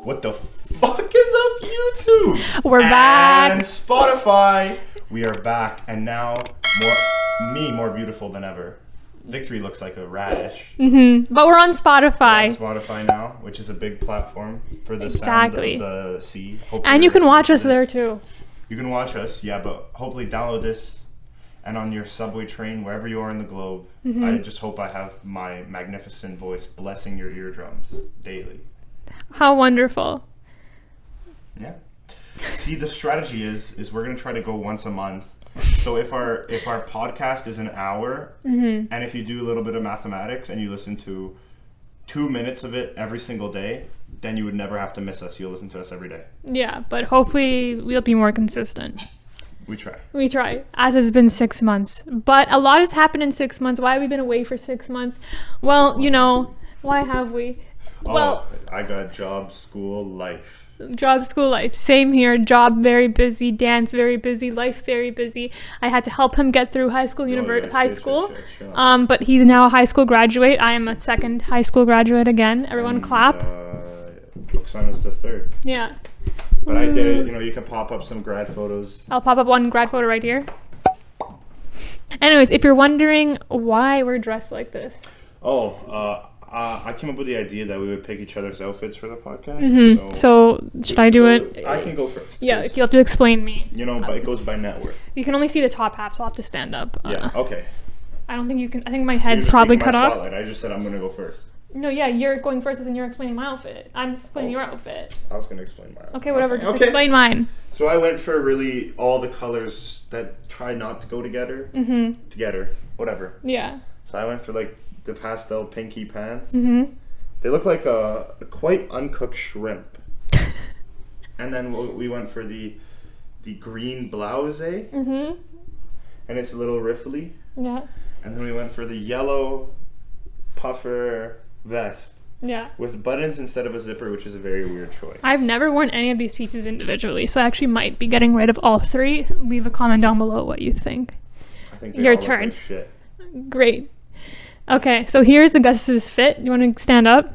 What the fuck is up, YouTube? We're back. And Spotify. We are back, and now more beautiful than ever. Victory looks like a radish. But we're on Spotify. We're on Spotify now, which is a big platform for the sound of the sea. Hopefully and you can watch us there too. You can watch us, yeah, but hopefully download this. And on your subway train, wherever you are in the globe, I just hope I have my magnificent voice blessing your eardrums daily. How wonderful. Yeah. See, the strategy is we're going to try to go once a month. So if our podcast is an hour, and if you do a little bit of mathematics and you listen to 2 minutes of it every single day, then you would never have to miss us. You'll listen to us every day. Yeah, but hopefully we'll be more consistent. We try. We try, as it's been 6 months. But a lot has happened in 6 months. Why have we been away for 6 months? Well, you know, why have we? Well, I got job, school, life. Job, school, life. Same here. Job, very busy. Dance, very busy. Life, very busy. I had to help him get through high school, Sure. But he's now a high school graduate. I am a second high school graduate again. Everyone clap. Oksana's the third. Yeah. But I did it. You can pop up some grad photos. I'll pop up one grad photo right here. Anyways, if you're wondering why we're dressed like this. I came up with the idea that we would pick each other's outfits for the podcast. So should I do it? I can go first. Yeah, you'll have to explain me. But it goes by net worth. You can only see the top half, so I'll have to stand up. Yeah, okay. I don't think you can. I think my head's probably cut off. I just said I'm going to go first. No, yeah, you're going first and then you're explaining my outfit. I'm explaining your outfit. I was going to explain my outfit. Okay, whatever. Just explain mine. So I went for really all the colors that try not to go together. Together. Whatever. Yeah. So I went for like the pastel pinky pants. They look like a quite uncooked shrimp. And then we went for the green blouse. And it's a little riffly. Yeah. And then we went for the yellow puffer vest. Yeah. With buttons instead of a zipper, which is a very weird choice. I've never worn any of these pieces individually, so I actually might be getting rid of all three. Leave a comment down below what you think. I think your turn. Look like shit. Great. Okay, so here's Augustus' fit. You want to stand up?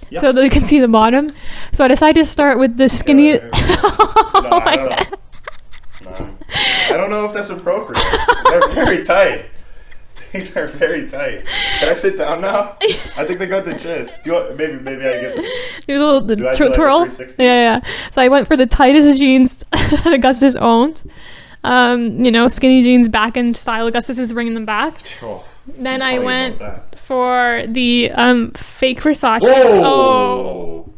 Yep. So that you can see the bottom. So I decided to start with the skinny... I don't know if that's appropriate. They're very tight. These are very tight. Can I sit down now? I think they got the gist. Do you want, maybe I get the twirl. Yeah. So I went for the tightest jeans that Augustus owns. Skinny jeans back in style. Augustus is bringing them back. Then I went for the fake Versace.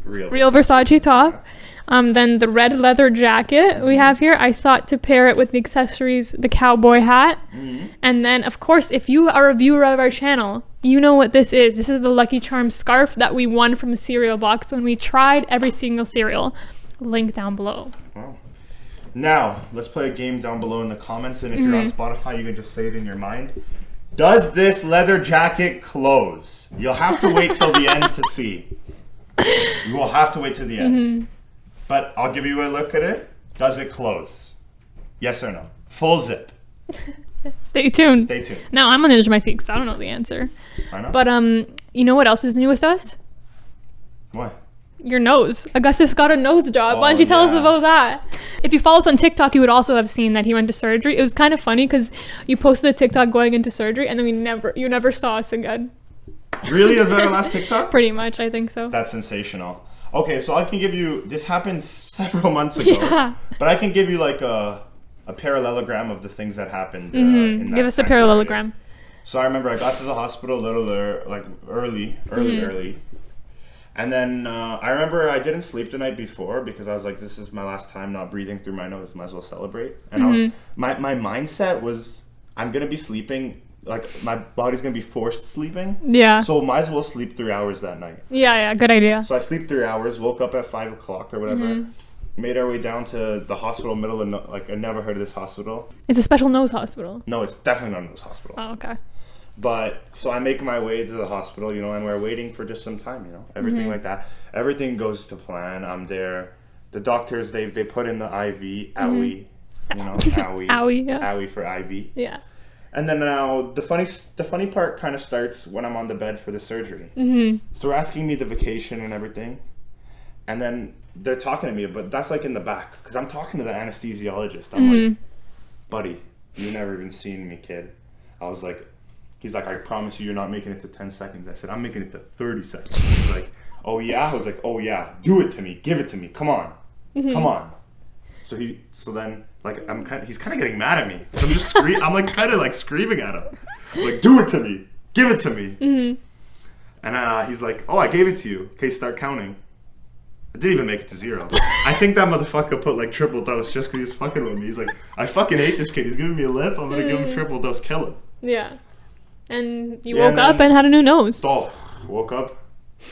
Real Versace top. Then the red leather jacket we have here. I thought to pair it with the accessories, the cowboy hat. And then, of course, if you are a viewer of our channel, you know what this is. This is the Lucky Charms scarf that we won from a cereal box when we tried every single cereal. Link down below. Wow. Now, let's play a game down below in the comments. And if you're on Spotify, you can just say it in your mind. Does this leather jacket close? You'll have to wait till the end to see. You will have to wait till the end. But I'll give you a look at it. Does it close? Yes or no? Full zip. Stay tuned. Now I'm on the edge of my seat because I don't know the answer. I know. But you know what else is new with us? What? Your nose. Augustus got a nose job. Why don't you tell us about that? If you follow us on TikTok, you would also have seen that he went to surgery. It was kind of funny because you posted a TikTok going into surgery and then you never saw us again. Really? Is that our last TikTok? Pretty much, I think so. That's sensational. Okay, so I can give you, this happened several months ago, but I can give you like a parallelogram of the things that happened. In that give us a parallelogram. So I remember I got to the hospital a little early. And then I remember I didn't sleep the night before because I was like, this is my last time not breathing through my nose, might as well celebrate. And my mindset was, I'm going to be sleeping. Like, my body's going to be forced sleeping. Yeah. So might as well sleep 3 hours that night. Yeah, good idea. So I sleep 3 hours, woke up at 5 o'clock or whatever. Made our way down to the hospital middle of, I never heard of this hospital. It's a special nose hospital. No, it's definitely not a nose hospital. Oh, okay. But, so I make my way to the hospital, and we're waiting for just some time, everything like that. Everything goes to plan. I'm there. The doctors, they put in the IV, owie, owie. Owie, yeah. Owie for IV. Yeah. And then now the funny part kind of starts when I'm on the bed for the surgery. So they're asking me the vacation and everything. And then they're talking to me, but that's like in the back. Because I'm talking to the anesthesiologist. I'm like, buddy, you never even seen me, kid. I was like, he's like, I promise you you're not making it to 10 seconds. I said, I'm making it to 30 seconds. He's like, oh yeah? I was like, oh yeah. Do it to me. Give it to me. Come on. Come on. So then, like, he's kind of getting mad at me. So I'm just I'm like kind of like screaming at him. Like, do it to me. Give it to me. And he's like, oh, I gave it to you. Okay, start counting. I didn't even make it to 0. I think that motherfucker put like triple dose just because he was fucking with me. He's like, I fucking hate this kid. He's giving me a lip. I'm going to give him triple dose. Kill him. Yeah. And you woke up and had a new nose. Oh, woke up,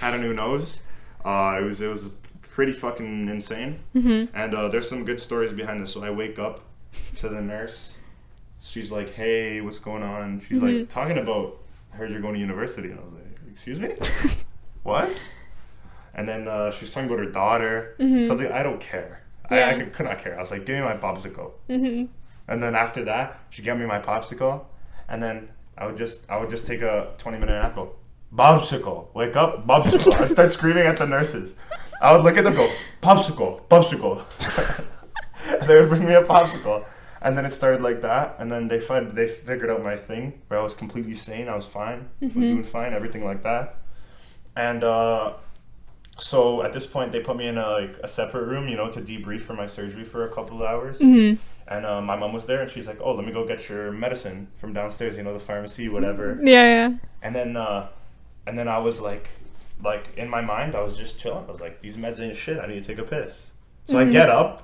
had a new nose. It was pretty fucking insane. And there's some good stories behind this. So I wake up to the nurse. She's like, hey, what's going on? She's like, talking about, I heard you're going to university. And I was like, excuse me? What? And then she was talking about her daughter. Something, I don't care. I could not care. I was like, give me my popsicle. And then after that, she gave me my popsicle. And then I would just take a 20-minute nap. Go, popsicle, wake up, popsicle. I start screaming at the nurses. I would look at them, go, popsicle, popsicle. And they would bring me a popsicle. And then it started like that. And then they figured out my thing where I was completely sane. I was fine. Was doing fine, everything like that. And so at this point, they put me in a separate room, to debrief for my surgery for a couple of hours. And my mom was there, and she's like, oh, let me go get your medicine from downstairs, the pharmacy, whatever. Yeah. And then I was like in my mind, I was just chilling. I was like, these meds ain't shit. I need to take a piss. So I get up.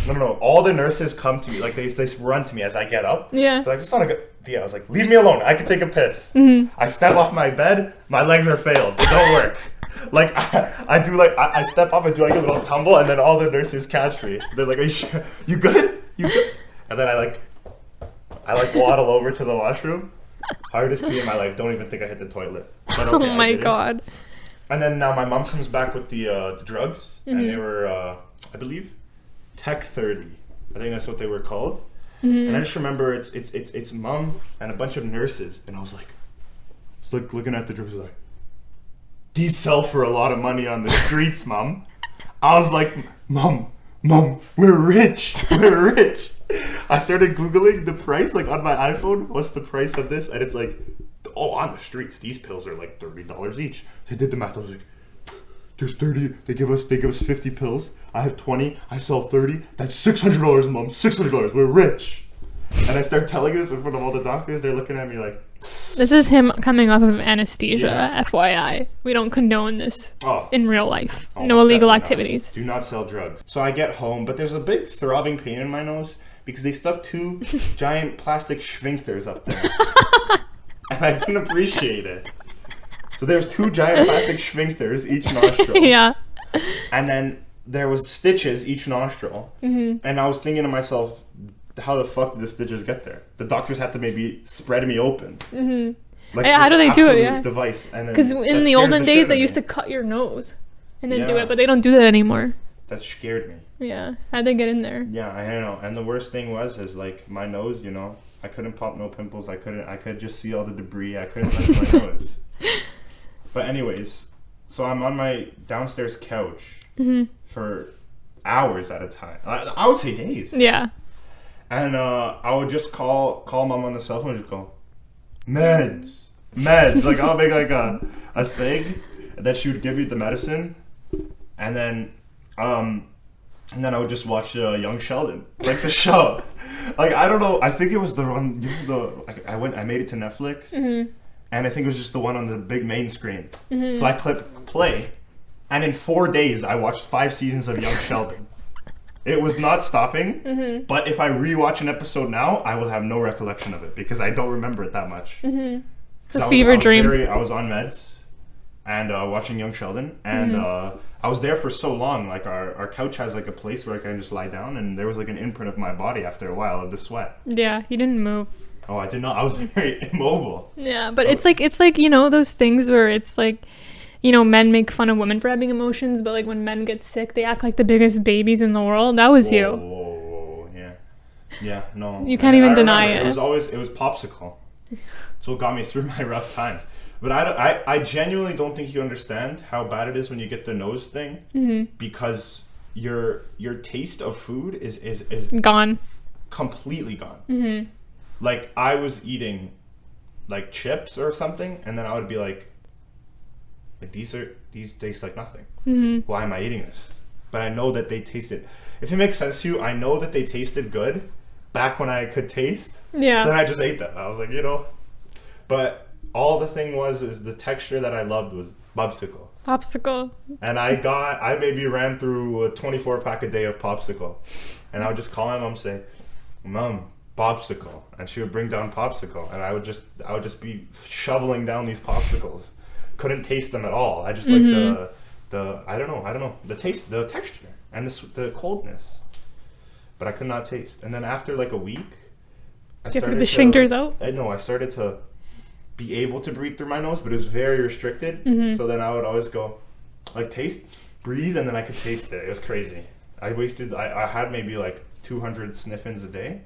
No. All the nurses come to me. Like, they run to me as I get up. Yeah. They're like, it's not a good idea. I was like, leave me alone. I can take a piss. I step off my bed. My legs are failed. They don't work. Like, I step up and do like a little tumble, and then all the nurses catch me. They're like, are you sure? You good? You good? And then I waddle over to the washroom. Hardest pee in my life. Don't even think I hit the toilet. But okay, oh my God. And then now my mom comes back with the drugs, and they were, I believe, Tech 30. I think that's what they were called. And I just remember it's mom and a bunch of nurses, and I was like looking at the drugs, like, these sell for a lot of money on the streets, Mom. I was like, Mom, we're rich. I started Googling the price, like on my iPhone, what's the price of this? And it's like, oh, on the streets, these pills are like $30 each. They did the math. I was like, there's 30. They give us 50 pills. I have 20. I sell 30. That's $600, Mom. $600. We're rich. And I start telling this in front of all the doctors. They're looking at me like, this is him coming off of anesthesia, FYI. We don't condone this in real life. No illegal activities. Do not sell drugs. So I get home, but there's a big throbbing pain in my nose because they stuck 2 giant plastic sphincters up there. And I didn't appreciate it. So there's 2 giant plastic sphincters, each nostril. Yeah. And then there was stitches, each nostril. And I was thinking to myself, how the fuck did the stitches get there? The doctors had to maybe spread me open. Like, how do they do it? Yeah. Device. Because in the olden days, they used to cut your nose and then do it, but they don't do that anymore. That scared me. Yeah. How'd they get in there? Yeah, I don't know. And the worst thing is like my nose, I couldn't pop no pimples. I could just see all the debris. I couldn't touch my nose. But anyways, so I'm on my downstairs couch for hours at a time. I would say days. Yeah. And I would just call mom on the cell phone and just go, meds. Like, I'll make like a thing, and then she would give me the medicine, and then I would just watch Young Sheldon, like the show. Like, I don't know, I think it was the one, I made it to Netflix, and I think it was just the one on the big main screen. So I clicked play, and in 4 days I watched 5 seasons of Young Sheldon. It was not stopping, but if I rewatch an episode now, I will have no recollection of it because I don't remember it that much. It's a fever dream. I was on meds and watching Young Sheldon, and I was there for so long. Like, our couch has like a place where I can just lie down, and there was like an imprint of my body after a while of the sweat. Yeah, you didn't move. Oh, I did not. I was very immobile. Yeah, but it's like those things where it's like, men make fun of women for having emotions, but like when men get sick, they act like the biggest babies in the world. That was you. Whoa, yeah, no. You can't even deny it. It was popsicle. That's what got me through my rough times. But I genuinely don't think you understand how bad it is when you get the nose thing, because your taste of food is gone, completely gone. Like I was eating like chips or something, and then I would be like these taste like nothing. Why am I eating this? But I know that they tasted. If it makes sense to you, I know that they tasted good back when I could taste. Yeah. So then I just ate them. I was like, but all the thing is the texture that I loved was popsicle. And I maybe ran through a 24 pack a day of popsicle. And I would just call my mom and say, Mom, popsicle. And she would bring down popsicle. And I would just be shoveling down these popsicles. Couldn't taste them at all. I just like the I don't know, the taste, the texture, and the coldness. But I could not taste. And then after like a week, I started the sphincters out? I started to be able to breathe through my nose, but it was very restricted. So then I would always go, like, taste, breathe, and then I could taste it. It was crazy. I had maybe like 200 sniffins a day.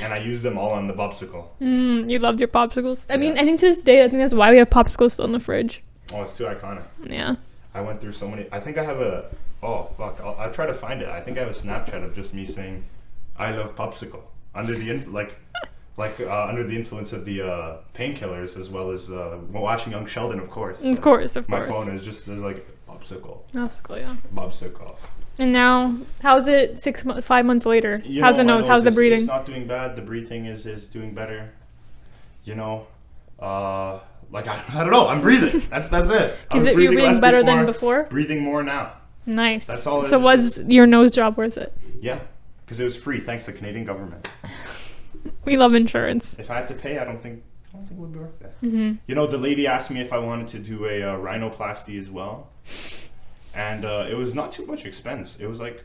And I used them all on the popsicle. You loved your popsicles. I mean, I think to this day, I think that's why we have popsicles still in the fridge. Oh, it's too iconic. Yeah. I went through so many. I think I have oh, fuck. I'll try to find it. I think I have a Snapchat of just me saying, I love popsicle. Under the under the influence of the painkillers, as well as watching Young Sheldon, of course. Of course. My phone is just like, popsicle. Popsicle, yeah. Popsicle. And now, how's it 5 months later? How's the nose? How's the breathing? It's not doing bad. The breathing is doing better. Like, I don't know. I'm breathing. That's it. You're breathing better than before? Breathing more now. Nice. That's all. So was your nose job worth it? Yeah, because it was free thanks to the Canadian government. We love insurance. If I had to pay, I don't think it would be worth it. The lady asked me if I wanted to do a rhinoplasty as well. And it was not too much expense. It was like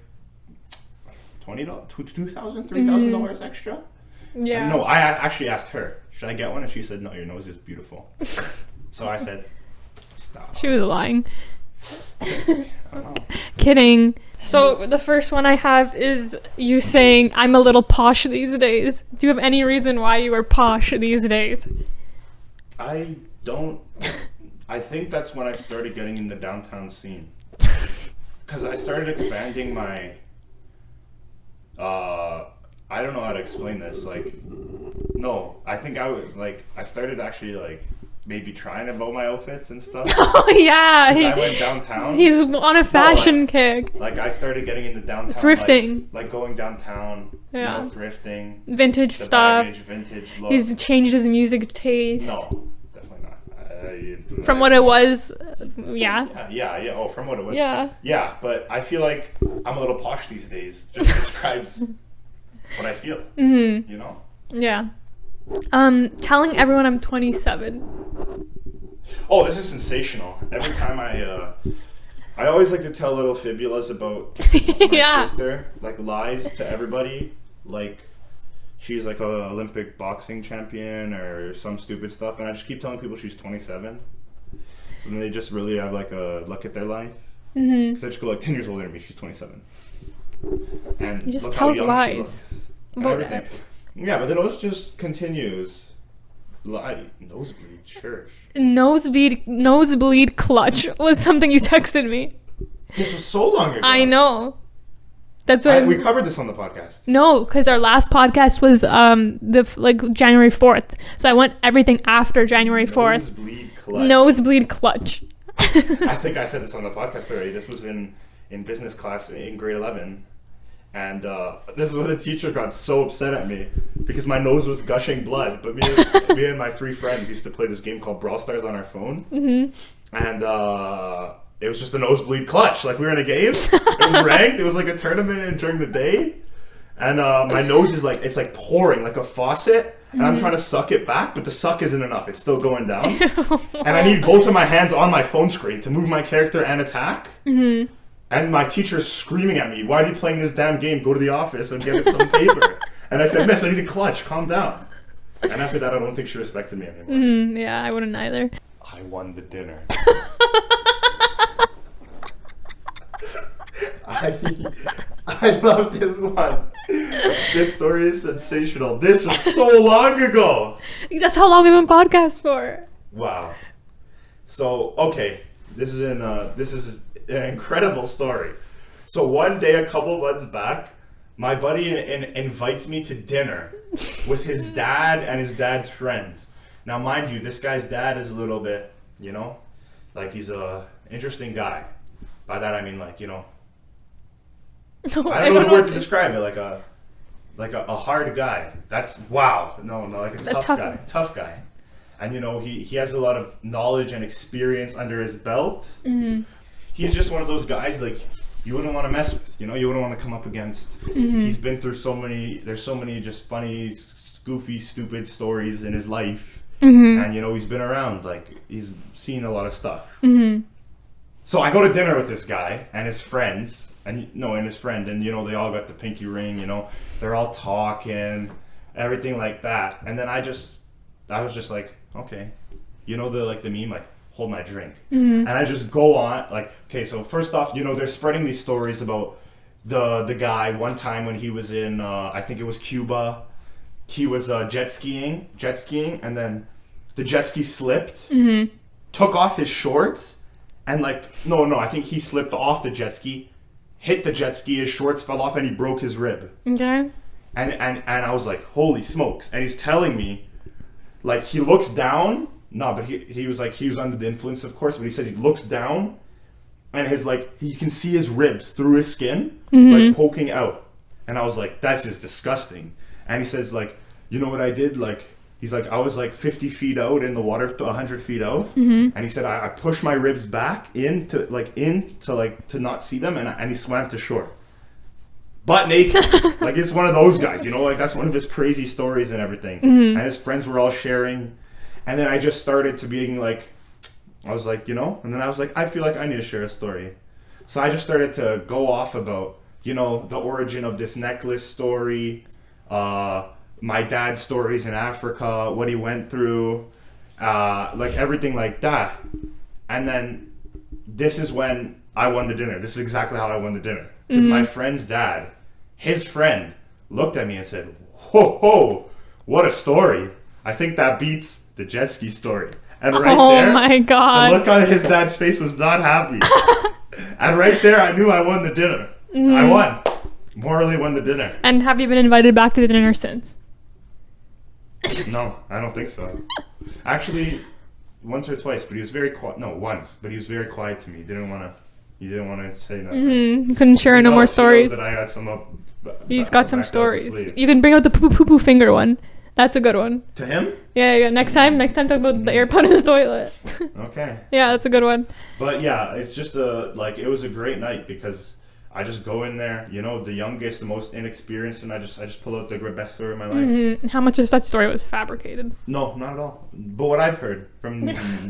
$2,000, $3,000 extra. Yeah. And no, I actually asked her, should I get one? And she said, no, your nose is beautiful. So I said, stop. She was lying. I don't know. Kidding. So the first one I have is you saying, I'm a little posh these days. Do you have any reason why you are posh these days? I don't. I think that's when I started getting in the downtown scene. Because I started expanding my, I don't know how to explain this. Like, no, I think I started actually like maybe trying about my outfits and stuff. Oh yeah. I went downtown. He's on a fashion kick. Like I started getting into downtown. Thrifting. Like going downtown, yeah. Thrifting. Vintage stuff. Vintage look. He's changed his music taste. No, definitely not. From what it was, yeah. Yeah. Oh, from what it was. Yeah. Yeah, but I feel like I'm a little posh these days. Just describes what I feel. Yeah. Telling everyone I'm 27. Oh, this is sensational. Every time I always like to tell little fibulas about my sister, like lies to everybody, like she's like an Olympic boxing champion or some stupid stuff, and I just keep telling people she's 27. So then they just really have like a look at their life. Because I just go like 10 years older than me, she's 27. And he just look tells how young lies. She looks, everything. Yeah, but the nose just continues. Nosebleed church. Nosebleed clutch was something you texted me. This was so long ago. I know. That's why we covered this on the podcast. No, because our last podcast was January 4th. So I want everything after January 4th. Nosebleed clutch. I think I said this on the podcast already. This was in business class in grade 11. And this is when the teacher got so upset at me because my nose was gushing blood. But me and my 3 friends used to play this game called Brawl Stars on our phone. And it was just a nosebleed clutch. Like we were in a game. It was ranked. It was like a tournament during the day. And my nose is like, it's like pouring like a faucet. And I'm trying to suck it back, but the suck isn't enough. It's still going down. And I need both of my hands on my phone screen to move my character and attack. And my teacher's screaming at me, why are you playing this damn game? Go to the office and get some paper. And I said, Miss, I need a clutch. Calm down. And after that, I don't think she respected me anymore. Yeah, I wouldn't either. I won the dinner. I love this one. This story is sensational. This is so long ago. That's how long we've been podcast for. Wow. So, okay, this is an incredible story. So one day, a couple months back, my buddy invites me to dinner with his dad and his dad's friends. Now, mind you, this guy's dad is a little bit, like he's a interesting guy. By that I mean, like, No, I don't know the word to describe it. Like a hard guy. That's wow. No, like a tough guy. Tough guy. And he has a lot of knowledge and experience under his belt. Mm-hmm. He's just one of those guys like you wouldn't want to mess with. You wouldn't want to come up against. Mm-hmm. He's been through there's so many just funny, goofy, stupid stories in his life. Mm-hmm. And he's been around. Like he's seen a lot of stuff. Mm-hmm. So I go to dinner with this guy and his friends. And his friend, and they all got the pinky ring, they're all talking, everything like that. And then I was just like, okay, the meme, like, hold my drink. Mm-hmm. And I just go on, like, okay, so first off, they're spreading these stories about the guy one time when he was in, I think it was Cuba. He was jet skiing, and then the jet ski slipped, mm-hmm. took off his shorts, and I think he slipped off the jet ski, hit the jet ski, his shorts fell off, and he broke his rib. Okay. And I was like, holy smokes. And he's telling me, like, he looks down. No, but he was under the influence, of course, but he said he looks down, and you can see his ribs through his skin, mm-hmm. like, poking out. And I was like, that's just disgusting. And he says, like, you know what I did? Like, he's like, I was like 50 feet out in the water, 100 feet out. Mm-hmm. And he said, I pushed my ribs back to not see them. And he swam to shore. Butt naked. Like, it's one of those guys, like that's one of his crazy stories and everything. Mm-hmm. And his friends were all sharing. And then I just started to being like, I was like, and then I was like, I feel like I need to share a story. So I just started to go off about, the origin of this necklace story, my dad's stories in Africa, what he went through, like everything like that. And then this is when I won the dinner. This is exactly how I won the dinner. Because mm-hmm. my friend's dad, his friend, looked at me and said, whoa, what a story. I think that beats the jet ski story. And right there, my God. the look on his dad's face was not happy. And right there, I knew I won the dinner. Mm-hmm. I won. Morally won the dinner. And have you been invited back to the dinner since? No, I don't think so. Actually, once or twice, but he was very quiet. No, once, but he was very quiet to me. He didn't want to say nothing. Mm-hmm. Couldn't share no more stories. That I got some up. He's got some stories. You can bring out the poo finger one. That's a good one. To him? Yeah. Next time talk about the airpod in the toilet. Okay. Yeah, that's a good one. But yeah, it's just it was a great night because I just go in there, the youngest, the most inexperienced, and I just pull out the best story of my life. Mm-hmm. How much of that story was fabricated? No, not at all. But what I've heard from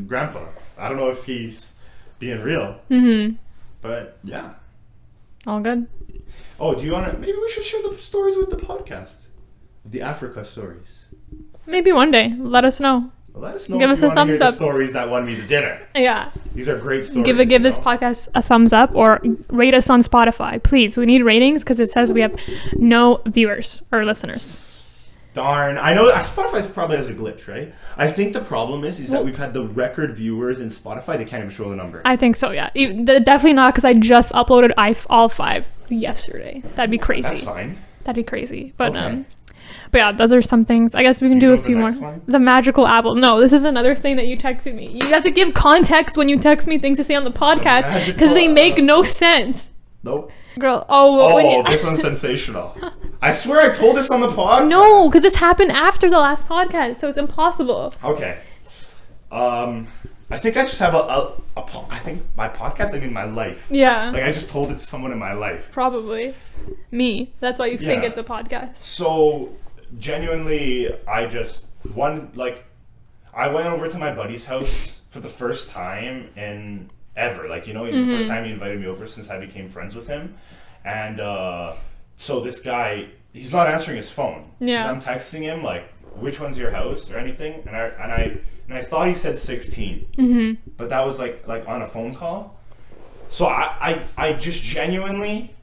Grandpa, I don't know if he's being real. Mm-hmm. But yeah. All good. Oh, do you want to? Maybe we should share the stories with the podcast. The Africa stories. Maybe one day. Let us know. Let us know. Give us a thumbs up. The stories that won me the dinner. Yeah. These are great stories. Give this podcast a thumbs up or rate us on Spotify, please. We need ratings because it says we have no viewers or listeners. Darn. I know Spotify probably has a glitch, right? I think the problem is that we've had the record viewers in Spotify. They can't even show the number. I think so, yeah. Definitely not because I just uploaded all 5 yesterday. That'd be crazy. That's fine. That'd be crazy. But But yeah, those are some things. I guess we can do a few more. One? The magical apple. No, this is another thing that you texted me. You have to give context when you text me things to say on the podcast because they make no sense. Nope. Girl, this one's sensational. I swear I told this on the podcast. No, because this happened after the last podcast, so it's impossible. Okay. I think I just have I think by podcast I mean my life. Yeah. Like I just told it to someone in my life. Probably. Me. That's why you think it's a podcast. So genuinely, I went over to my buddy's house for the first time in ever. Like, the first time he invited me over since I became friends with him. And so this guy, he's not answering his phone. Yeah. I'm texting him like, which one's your house or anything? And I thought he said 16. Mm-hmm. But that was like on a phone call. So I just genuinely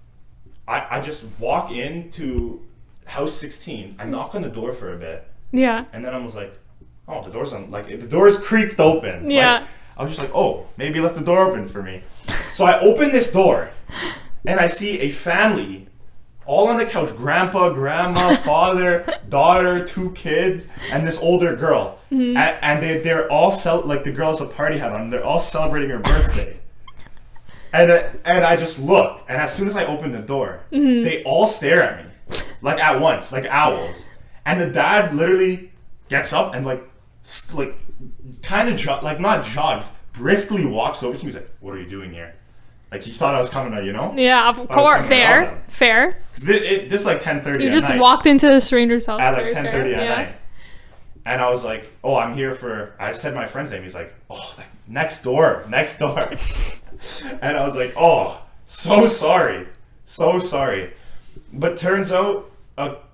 I just walk into house 16. I knock on the door for a bit. Yeah. And then I was like, oh, the door's on. Like, the door's creaked open. Yeah. Like, I was just like, oh, maybe he left the door open for me. So I open this door, and I see a family all on the couch. Grandpa, grandma, father, daughter, 2 kids, and this older girl. And they're all, like, the girl has a party hat on. They're all celebrating her birthday. And I just look, and as soon as I open the door, they all stare at me. Like, at once, like owls. And the dad literally gets up and, like kind of, like, not jogs, briskly walks over to me. He's like, what are you doing here? Like, he thought I was coming to, you know? Yeah, of course. Fair. This is like 10:30 You at just night. walked into a stranger's house. At like 10:30 at night. And I was like, oh, I'm here for, I said my friend's name. He's like, oh, next door. And I was like, oh, so sorry. But turns out,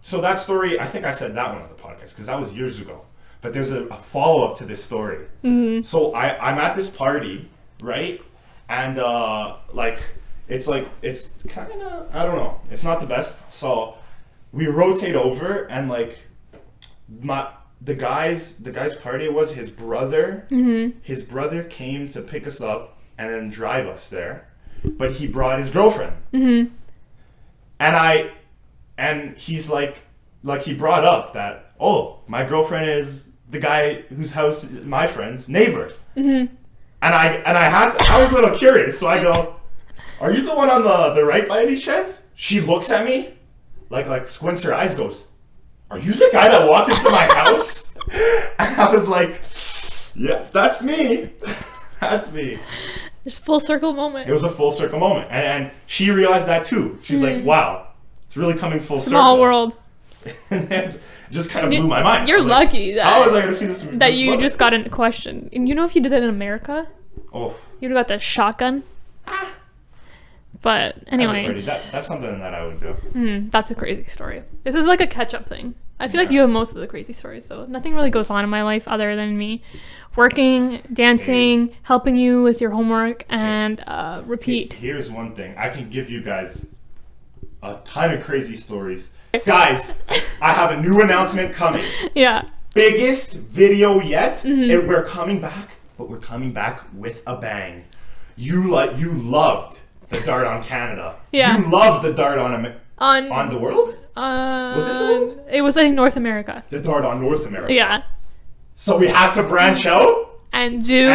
so that story, I think I said that one on the podcast because that was years ago. But there's a follow-up to this story. So I'm at this party, right? And it's kind of, I don't know. It's not the best. So we rotate over, and like the guy's party was his brother. His brother came to pick us up and then drive us there, but he brought his girlfriend. And he's like he brought up that, oh, my girlfriend is the guy whose house is my friend's neighbor. And I was a little curious, so I go, are you the one on the right by any chance? She looks at me, like squints her eyes, goes, are you the guy that walked into my house? And I was like, yeah, that's me. That's me. It's a full circle moment. It was a full circle moment. And she realized that too. She's like, wow, it's really coming full circle. Small world. And it just kind of blew my mind. You're lucky that, how was I going to see this? That you just got a question. And you know, if you did that in America, oh, you'd have got the shotgun. But anyway, that's something that I would do. That's a crazy story. This is like a catch-up thing. I feel like you have most of the crazy stories, though. Nothing really goes on in my life other than me working, dancing, helping you with your homework, and repeat. Here's one thing. I can give you guys a ton of crazy stories. Guys, I have a new announcement coming. Yeah. Biggest video yet. We're coming back, but we're coming back with a bang. You loved the dart on Canada. Yeah. You loved the dart on the world? Was it the world? It was, I think, North America. The dart on North America. Yeah. So we have to branch out and do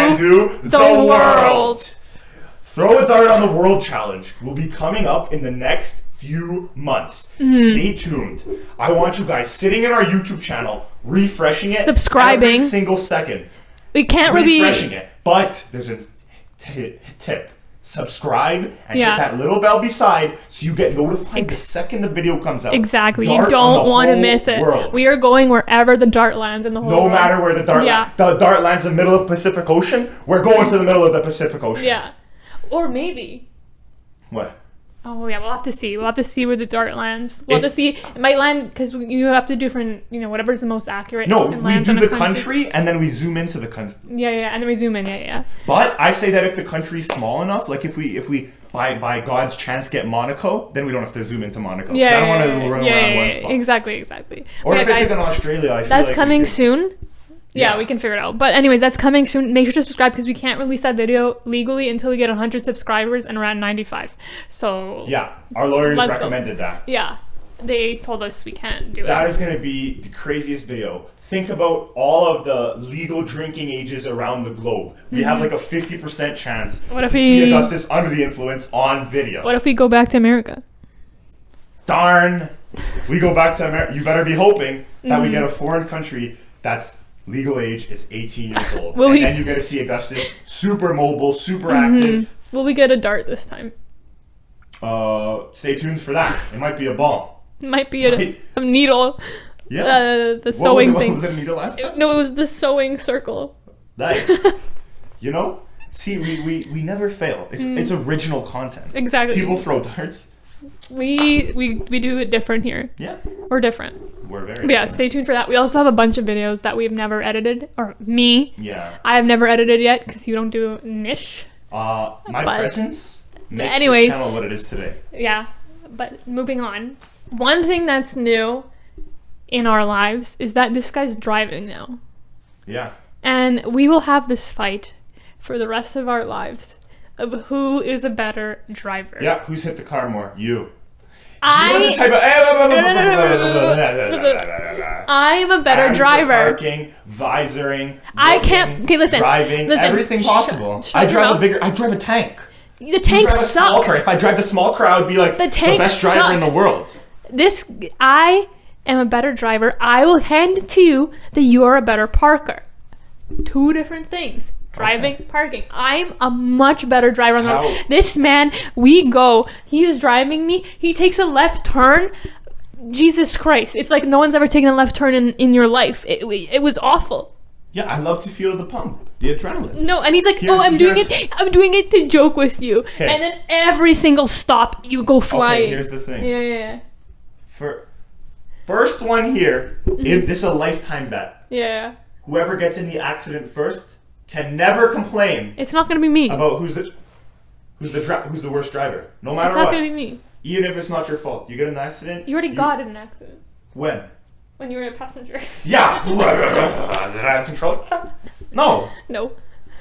the world. Throw a dart on the world challenge will be coming up in the next few months. Stay tuned. I want you guys sitting in our YouTube channel, refreshing it, subscribing every single second. We can't refreshing it, but there's a tip. Subscribe and hit that little bell beside so you get notified the second the video comes out. Exactly. You don't want to miss it. World. We are going wherever the dart lands in the whole world. No matter where the dart lands. The dart lands in the middle of the Pacific Ocean. We're going to the middle of the Pacific Ocean. Yeah. Or maybe. What? Oh, yeah. We'll have to see. We'll have to see where the dart lands. We'll have to see. It might land because you have to do different, whatever's the most accurate. No, we do the country and then we zoom into the country. Yeah. And then we zoom in. Yeah. But I say that if the country's small enough, like if we by God's chance get Monaco, then we don't have to zoom into Monaco. Yeah. I don't want to run around one spot. Exactly. Or if it's like in Australia, I feel that's like coming soon. Yeah, we can figure it out. But anyways, that's coming soon. Make sure to subscribe because we can't release that video legally until we get 100 subscribers and we're at 95. So yeah, our lawyers recommended that. Yeah, they told us we can't do it. That is going to be the craziest video. Think about all of the legal drinking ages around the globe. We have like a 50% chance to see Augustus under the influence on video. What if we go back to America? Darn. We go back to America. You better be hoping that we get a foreign country that's legal age is 18 years old. Then you get to see Augustus super mobile, super active. Will we get a dart this time? Stay tuned for that. It might be a ball. It might be a needle. Yeah. The sewing thing. Was it a needle last time? No, it was the sewing circle. Nice. See, we never fail. It's original content. Exactly. People throw darts. We do it different here. Yeah. We're different. We're very different. Yeah, stay tuned for that. We also have a bunch of videos that we've never edited. Or me. Yeah. I have never edited yet because you don't do niche. My presence makes anyways, the channel what it is today. Yeah. but moving on. One thing that's new in our lives is that this guy's driving now. Yeah. And we will have this fight for the rest of our lives of who is a better driver. Yeah, who's hit the car more? You. I'm a better driver. Parking, visoring, I can't. Okay, listen. Driving, everything possible. I drive a tank. The tank sucks. If I drive the small car, I would be like the best driver in the world. I am a better driver. I will hand it to you that you are a better parker. Two different things. Driving, parking. I'm a much better driver on the road. This man, he's driving me. He takes a left turn. Jesus Christ. It's like no one's ever taken a left turn in your life. It was awful. Yeah, I love to feel the pump, the adrenaline. No, and he's like, I'm doing it to joke with you. Okay. And then every single stop, you go flying. Okay, here's the thing. Yeah. First one here, this is a lifetime bet. Yeah. Whoever gets in the accident first can never complain. It's not gonna be me. About who's the worst driver. No matter what. It's not gonna be me. Even if it's not your fault. You get in an accident. You already got in an accident. When? When you were a passenger. Yeah. Did I have control? No. No.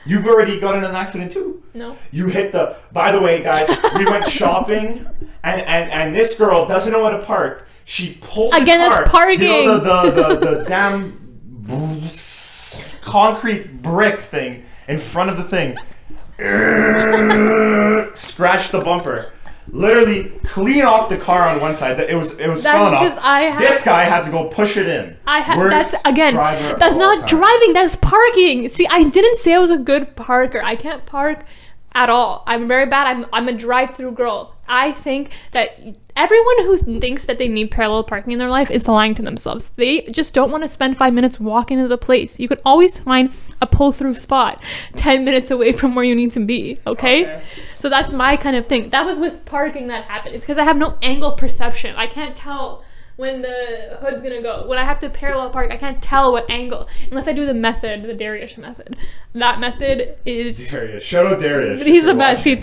You've already got in an accident too. No. You hit by the way, guys, we went shopping and this girl doesn't know how to park. She pulled the car. Again, that's parking. You know the damn concrete brick thing in front of the thing. Scratched the bumper. Literally clean off the car on one side. It was falling off. This guy had to go push it in. That's not driving. That's parking. See, I didn't say I was a good parker. I can't park at all. I'm very bad. I'm a drive-through girl. I think that everyone who thinks that they need parallel parking in their life is lying to themselves. They just don't want to spend 5 minutes walking to the place. You can always find a pull-through spot 10 minutes away from where you need to be, okay? So that's my kind of thing. That was with parking that happened. It's because I have no angle perception. I can't tell when the hood's gonna go. When I have to parallel park, I can't tell what angle unless I do the Darius method. That method is Darius. Shout out Darius. He's the best. He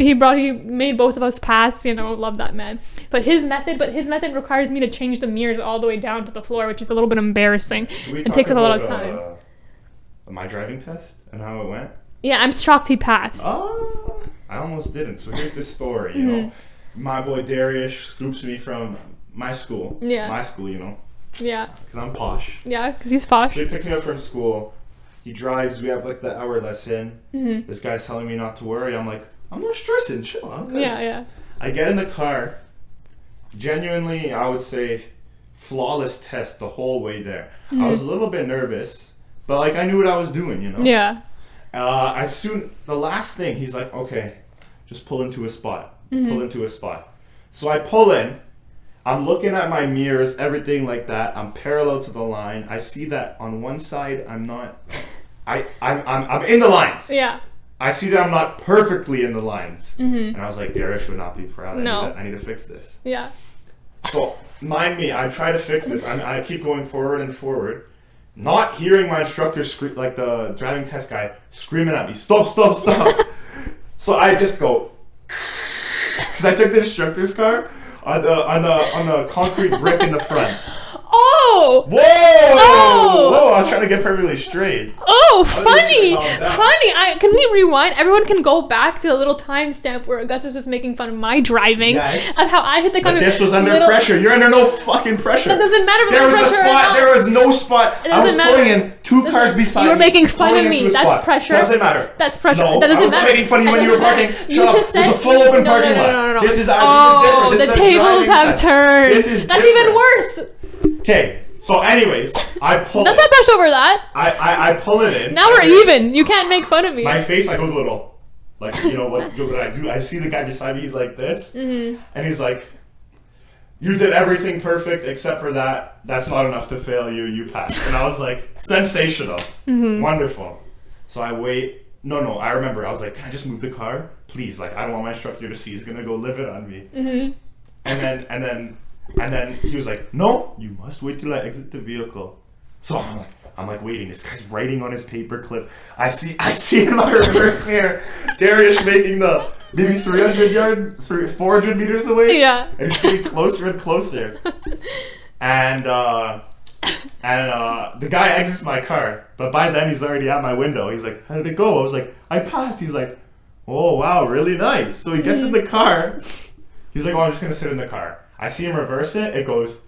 made both of us pass. Love that man. But his method requires me to change the mirrors all the way down to the floor, which is a little bit embarrassing. It takes a lot of time. My driving test and how it went. Yeah, I'm shocked he passed. Oh, I almost didn't. So here's the story. You know, my boy Darius scoops me from my school. Yeah. My school, Yeah. Because I'm posh. Yeah, because he's posh. So he picks me up from school. He drives. We have like the hour lesson. Mm-hmm. This guy's telling me not to worry. I'm like, I'm not stressing. Chill. I'm good. Yeah. I get in the car. Genuinely, I would say, flawless test the whole way there. Mm-hmm. I was a little bit nervous, but like I knew what I was doing. Yeah. The last thing, he's like, okay, just pull into a spot. Mm-hmm. Pull into a spot. So I pull in. I'm looking at my mirrors, everything like that. I'm parallel to the line. I see that on one side, I'm not. I'm in the lines. Yeah. I see that I'm not perfectly in the lines. Mm-hmm. And I was like, Darius would not be proud. I need to fix this. Yeah. So mind me, I try to fix this. I keep going forward and forward, not hearing my instructor scream, like the driving test guy screaming at me, stop. So I just go, because I took the instructor's car. On the concrete brick in the front. Oh! Whoa! Oh! Whoa! I was trying to get perfectly straight. Oh, funny! Can we rewind? Everyone can go back to a little timestamp where Augustus was making fun of my driving. Yes. Of how I hit the concrete. But this was under pressure. You're under no fucking pressure. That doesn't matter if there was a spot. There was no spot. I was pulling in two cars beside me. You were making fun of me. That's pressure. Doesn't matter. That's pressure. No, that doesn't matter. I was making fun of you when you were parking. You just said there's a full open parking lot. No. This is different. The tables have turned. That's even worse. Okay. So anyways, I pull Let's not brush over that. I pull it in. Now we're even. You can't make fun of me. My face, I go a little. Like, what I do? I see the guy beside me, he's like this. Mm-hmm. And he's like, you did everything perfect except for that. That's not enough to fail you. You passed. And I was like, sensational. Mm-hmm. Wonderful. So I wait. No, I remember. I was like, can I just move the car? Please. Like, I don't want my instructor to see. He's going to go live it on me. Mm-hmm. And then he was like, no, you must wait till I exit the vehicle. So I'm like waiting. This guy's writing on his paperclip. I see in my reverse mirror Darius making the maybe 400 meters away. Yeah. And it's getting closer and closer. And the guy exits my car, but by then he's already at my window. He's like, "How did it go?" I was like, "I passed." He's like, "Oh wow, really nice." So he gets in the car. He's like, "Oh, I'm just gonna sit in the car." I see him reverse it. It goes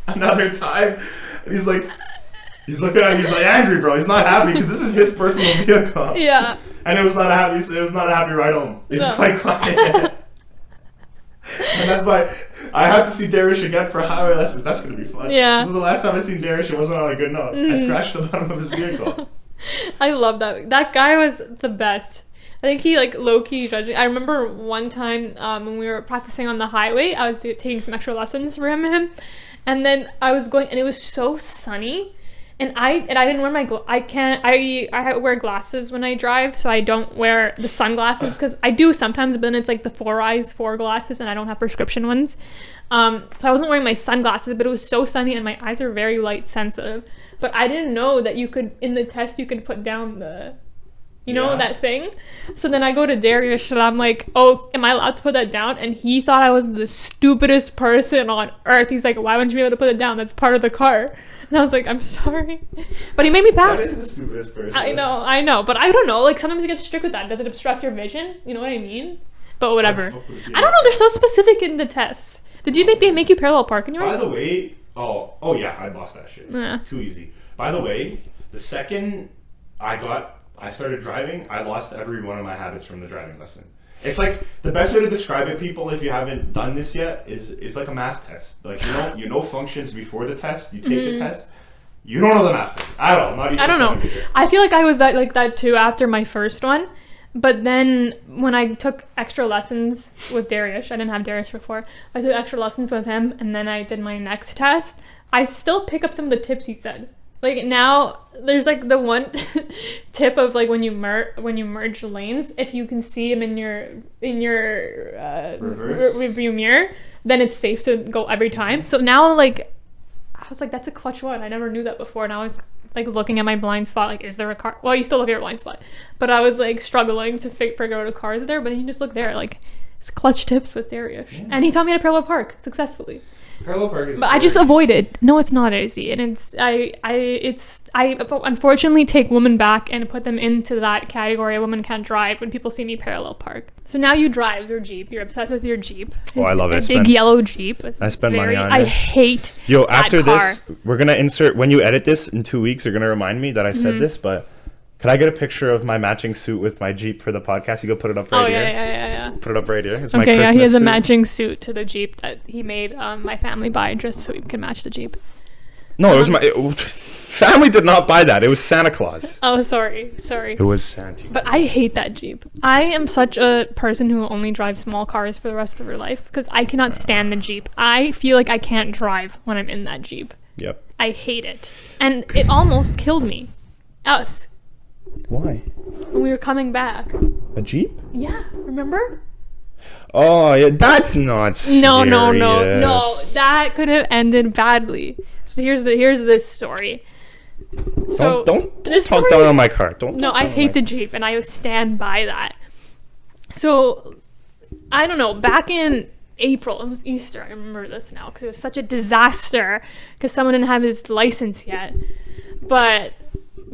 another time, and he's looking at me. He's like angry, bro. He's not happy because this is his personal vehicle. Yeah. And it was not a happy ride home. He's quite quiet. And that's why I have to see Darish again for highway lessons. That's going to be fun. Yeah. This is the last time I seen Darish. It wasn't on a good note. I scratched the bottom of his vehicle. I love that. That guy was the best. I think he like low-key judging. I remember one time when we were practicing on the highway, I was taking some extra lessons for him. And then I was going, and it was so sunny. And I didn't wear my I wear glasses when I drive, so I don't wear the sunglasses because I do sometimes, but then it's like the 4 glasses and I don't have prescription ones. So I wasn't wearing my sunglasses, but it was so sunny and my eyes are very light sensitive. But I didn't know that you could, in the test, you can put down the, that thing. So then I go to Darius and I'm like, "Oh, am I allowed to put that down?" And he thought I was the stupidest person on earth. He's like, "Why wouldn't you be able to put it down? That's part of the car." And I was like, "I'm sorry." But he made me pass. That is the stupidest person. I know. But I don't know. Like, sometimes you get strict with that. Does it obstruct your vision? You know what I mean? But whatever. I don't know. They're so specific in the tests. Did they make you parallel park in yours? By the way, oh yeah, I lost that shit. Yeah. Too easy. By the way, the second I started driving, I lost every one of my habits from the driving lesson. It's like the best way to describe it, people, if you haven't done this yet, is like a math test. Like you know functions before the test. You take the test. You don't know the math at all. Not even I don't know. I feel like I was like that too after my first one. But then when I took extra lessons with Darius, I didn't have Darius before. I took extra lessons with him, and then I did my next test. I still pick up some of the tips he said. Like now, there's like the one tip of like when you merge lanes, if you can see him in your review mirror, then it's safe to go every time. So now like I was like, that's a clutch one. I never knew that before, and I was like looking at my blind spot, like, is there a car? Well, you still look at your blind spot, but I was like struggling to figure out a car is there. But then you just look there, like it's clutch tips with Darius, and he taught me how to parallel park successfully. Parallel park is. But I just avoided. No, it's not easy, and I unfortunately take women back and put them into that category. A woman can't drive when people see me parallel park. So now you drive your Jeep. You're obsessed with your Jeep. Oh, I love it. Big yellow Jeep. I spend money on it. I hate. Yo, after that car. this, we're gonna insert when you edit this in 2 weeks. You're gonna remind me that I said this, but. Could I get a picture of my matching suit with my Jeep for the podcast? You go put it up right here. Yeah. Put it up right here. It's okay, my Christmas he has a suit. matching suit to the Jeep that he made my family buy just so we can match the Jeep. No, it was family did not buy that. It was Santa Claus. Oh, sorry. It was Santa. But I hate that Jeep. I am such a person who will only drive small cars for the rest of her life because I cannot stand the Jeep. I feel like I can't drive when I'm in that Jeep. Yep. I hate it. And it almost killed me. Us. Why? When we were coming back. A Jeep? Yeah, remember? Oh, yeah, that's not serious. No. That could have ended badly. So here's this story. So don't talk down on my car. I hate the Jeep, and I stand by that. So I don't know. Back in April, it was Easter. I remember this now because it was such a disaster because someone didn't have his license yet. But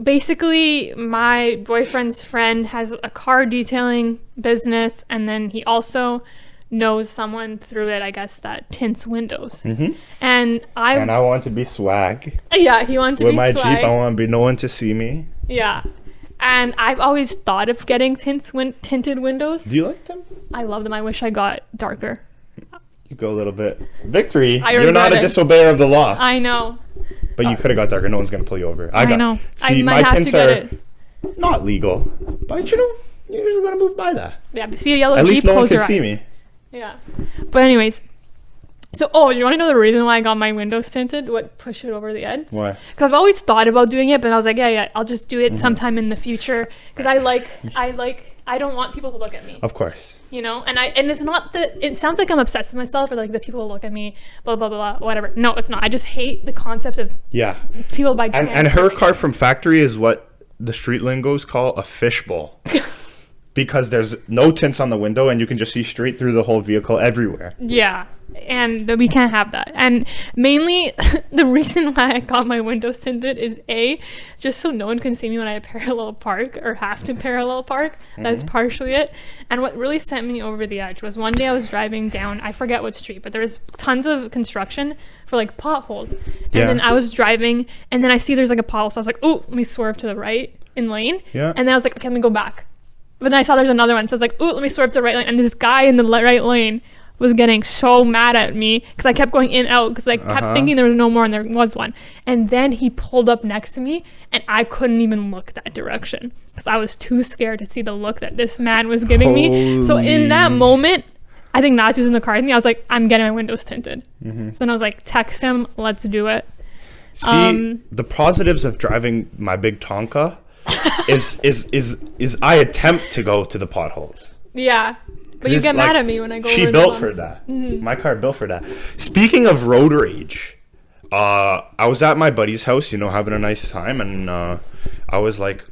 basically, my boyfriend's friend has a car detailing business, and then he also knows someone through it, I guess, that tints windows. Mm-hmm. And I want to be swag. Yeah, he wanted to be swag. With my Jeep, I want to be no one to see me. Yeah. And I've always thought of getting tinted windows. Do you like them? I love them. I wish I got darker. You go a little bit. Victory. You're not a disobeyer of the law. I know. But you could have got darker. No one's going to pull you over. I know. See, my tints are not legal. But, you're just going to move by that. Yeah, see a yellow At Jeep, least no one close can your see eyes. me. Yeah. But anyways, so, do you want to know the reason why I got my windows tinted? What pushed it over the edge? Why? Because I've always thought about doing it, but I was like, yeah, I'll just do it sometime in the future. Because I don't want people to look at me. Of course. And it's not that it sounds like I'm obsessed with myself or like the people who look at me, blah, blah, blah, whatever. No, it's not. I just hate the concept of people by chance. And her car from factory is what the street lingos call a fishbowl. because there's no tints on the window and you can just see straight through the whole vehicle everywhere. Yeah. And we can't have that. And mainly the reason why I got my windows tinted is just so no one can see me when I parallel park or have to parallel park. That's partially it. And what really sent me over the edge was one day I was driving down, I forget what street, but there was tons of construction for like potholes. And then I was driving and then I see there's like a pothole. So I was like, oh, let me swerve to the right in lane. Yeah. And then I was like, okay, let me go back. But then I saw there's another one. So I was like, oh, let me swerve to the right lane. And this guy in the right lane was getting so mad at me because I kept going in and out because I kept thinking there was no more and there was one. And then he pulled up next to me and I couldn't even look that direction because I was too scared to see the look that this man was giving me. So in that moment, I think Naz was in the car with me. I was like, I'm getting my windows tinted. So then I was like, text him, let's do it. See, the positives of driving my big Tonka is I attempt to go to the potholes. Yeah. But you get mad at me when I go over the She built for that. My car built for that. Speaking of road rage, I was at my buddy's house, having a nice time. And I was like,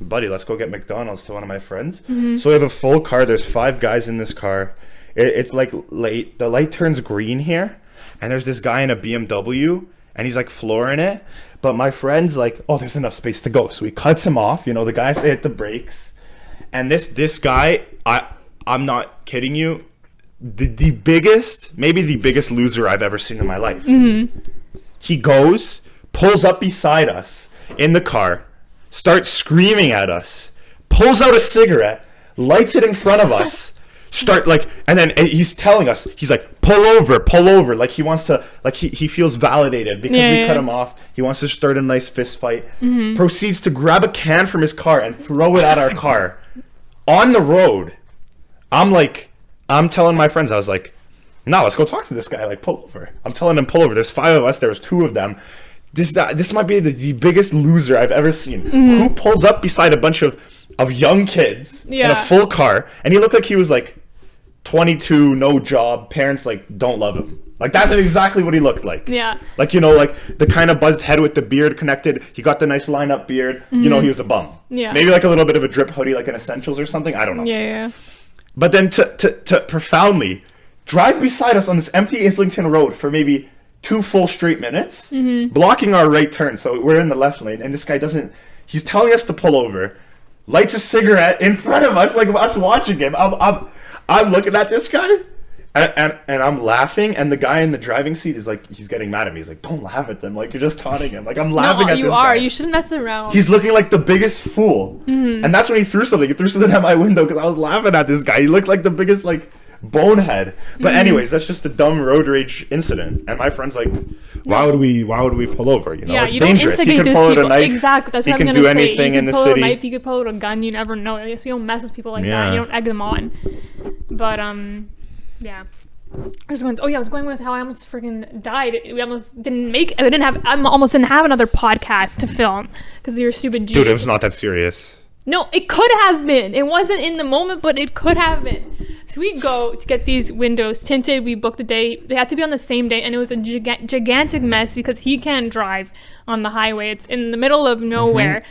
buddy, let's go get McDonald's to one of my friends. So we have a full car. There's 5 guys in this car. It's like late. The light turns green here. And there's this guy in a BMW. And he's like flooring it. But my friend's like, oh, there's enough space to go. So he cuts him off. The guys hit the brakes. And this guy, I'm not kidding you, the biggest, maybe the biggest loser I've ever seen in my life. He goes, pulls up beside us in the car, starts screaming at us, pulls out a cigarette, lights it in front of us, and then he's telling us, he's like, pull over, like he wants to, like he feels validated because we cut him off. He wants to start a nice fist fight. Proceeds to grab a can from his car and throw it at our car on the road. I'm telling my friends, I was like, no, let's go talk to this guy, like, pull over. I'm telling him, pull over. There's 5 of us. There was 2 of them. This might be the biggest loser I've ever seen. Who pulls up beside a bunch of young kids in a full car, and he looked like he was, like, 22, no job, parents, like, don't love him. Like, that's exactly what he looked like. Yeah. Like, like, the kind of buzzed head with the beard connected. He got the nice line-up beard. He was a bum. Yeah. Maybe, like, a little bit of a drip hoodie, like, in Essentials or something. I don't know. Yeah. But then to profoundly drive beside us on this empty Islington Road for maybe 2 full straight minutes, blocking our right turn. So we're in the left lane, and this guy he's telling us to pull over, lights a cigarette in front of us, like us watching him. I'm looking at this guy, and I'm laughing, and the guy in the driving seat is like, he's getting mad at me. He's like, don't laugh at them. Like, you're just taunting him. Like, I'm laughing at this guy. You shouldn't mess around. He's looking like the biggest fool. And that's when he threw something. He threw something at my window because I was laughing at this guy. He looked like the biggest, like, bonehead. But anyways, that's just a dumb road rage incident. And my friend's like, why would we pull over? It's dangerous. He could pull out a knife. Exactly. That's what I'm going to say. He can do anything in the city. He could pull out a knife. He could pull out a gun. You never know. So you don't mess with people like that. You don't egg them on. But, yeah. I was going with how I almost freaking died. We almost didn't almost didn't have another podcast to film because of your stupid Jeep. Dude, it was not that serious. No, it could have been. It wasn't in the moment, but it could have been. So we go to get these windows tinted. We booked the day. They had to be on the same day, and it was a gigantic mess because he can't drive on the highway. It's in the middle of nowhere.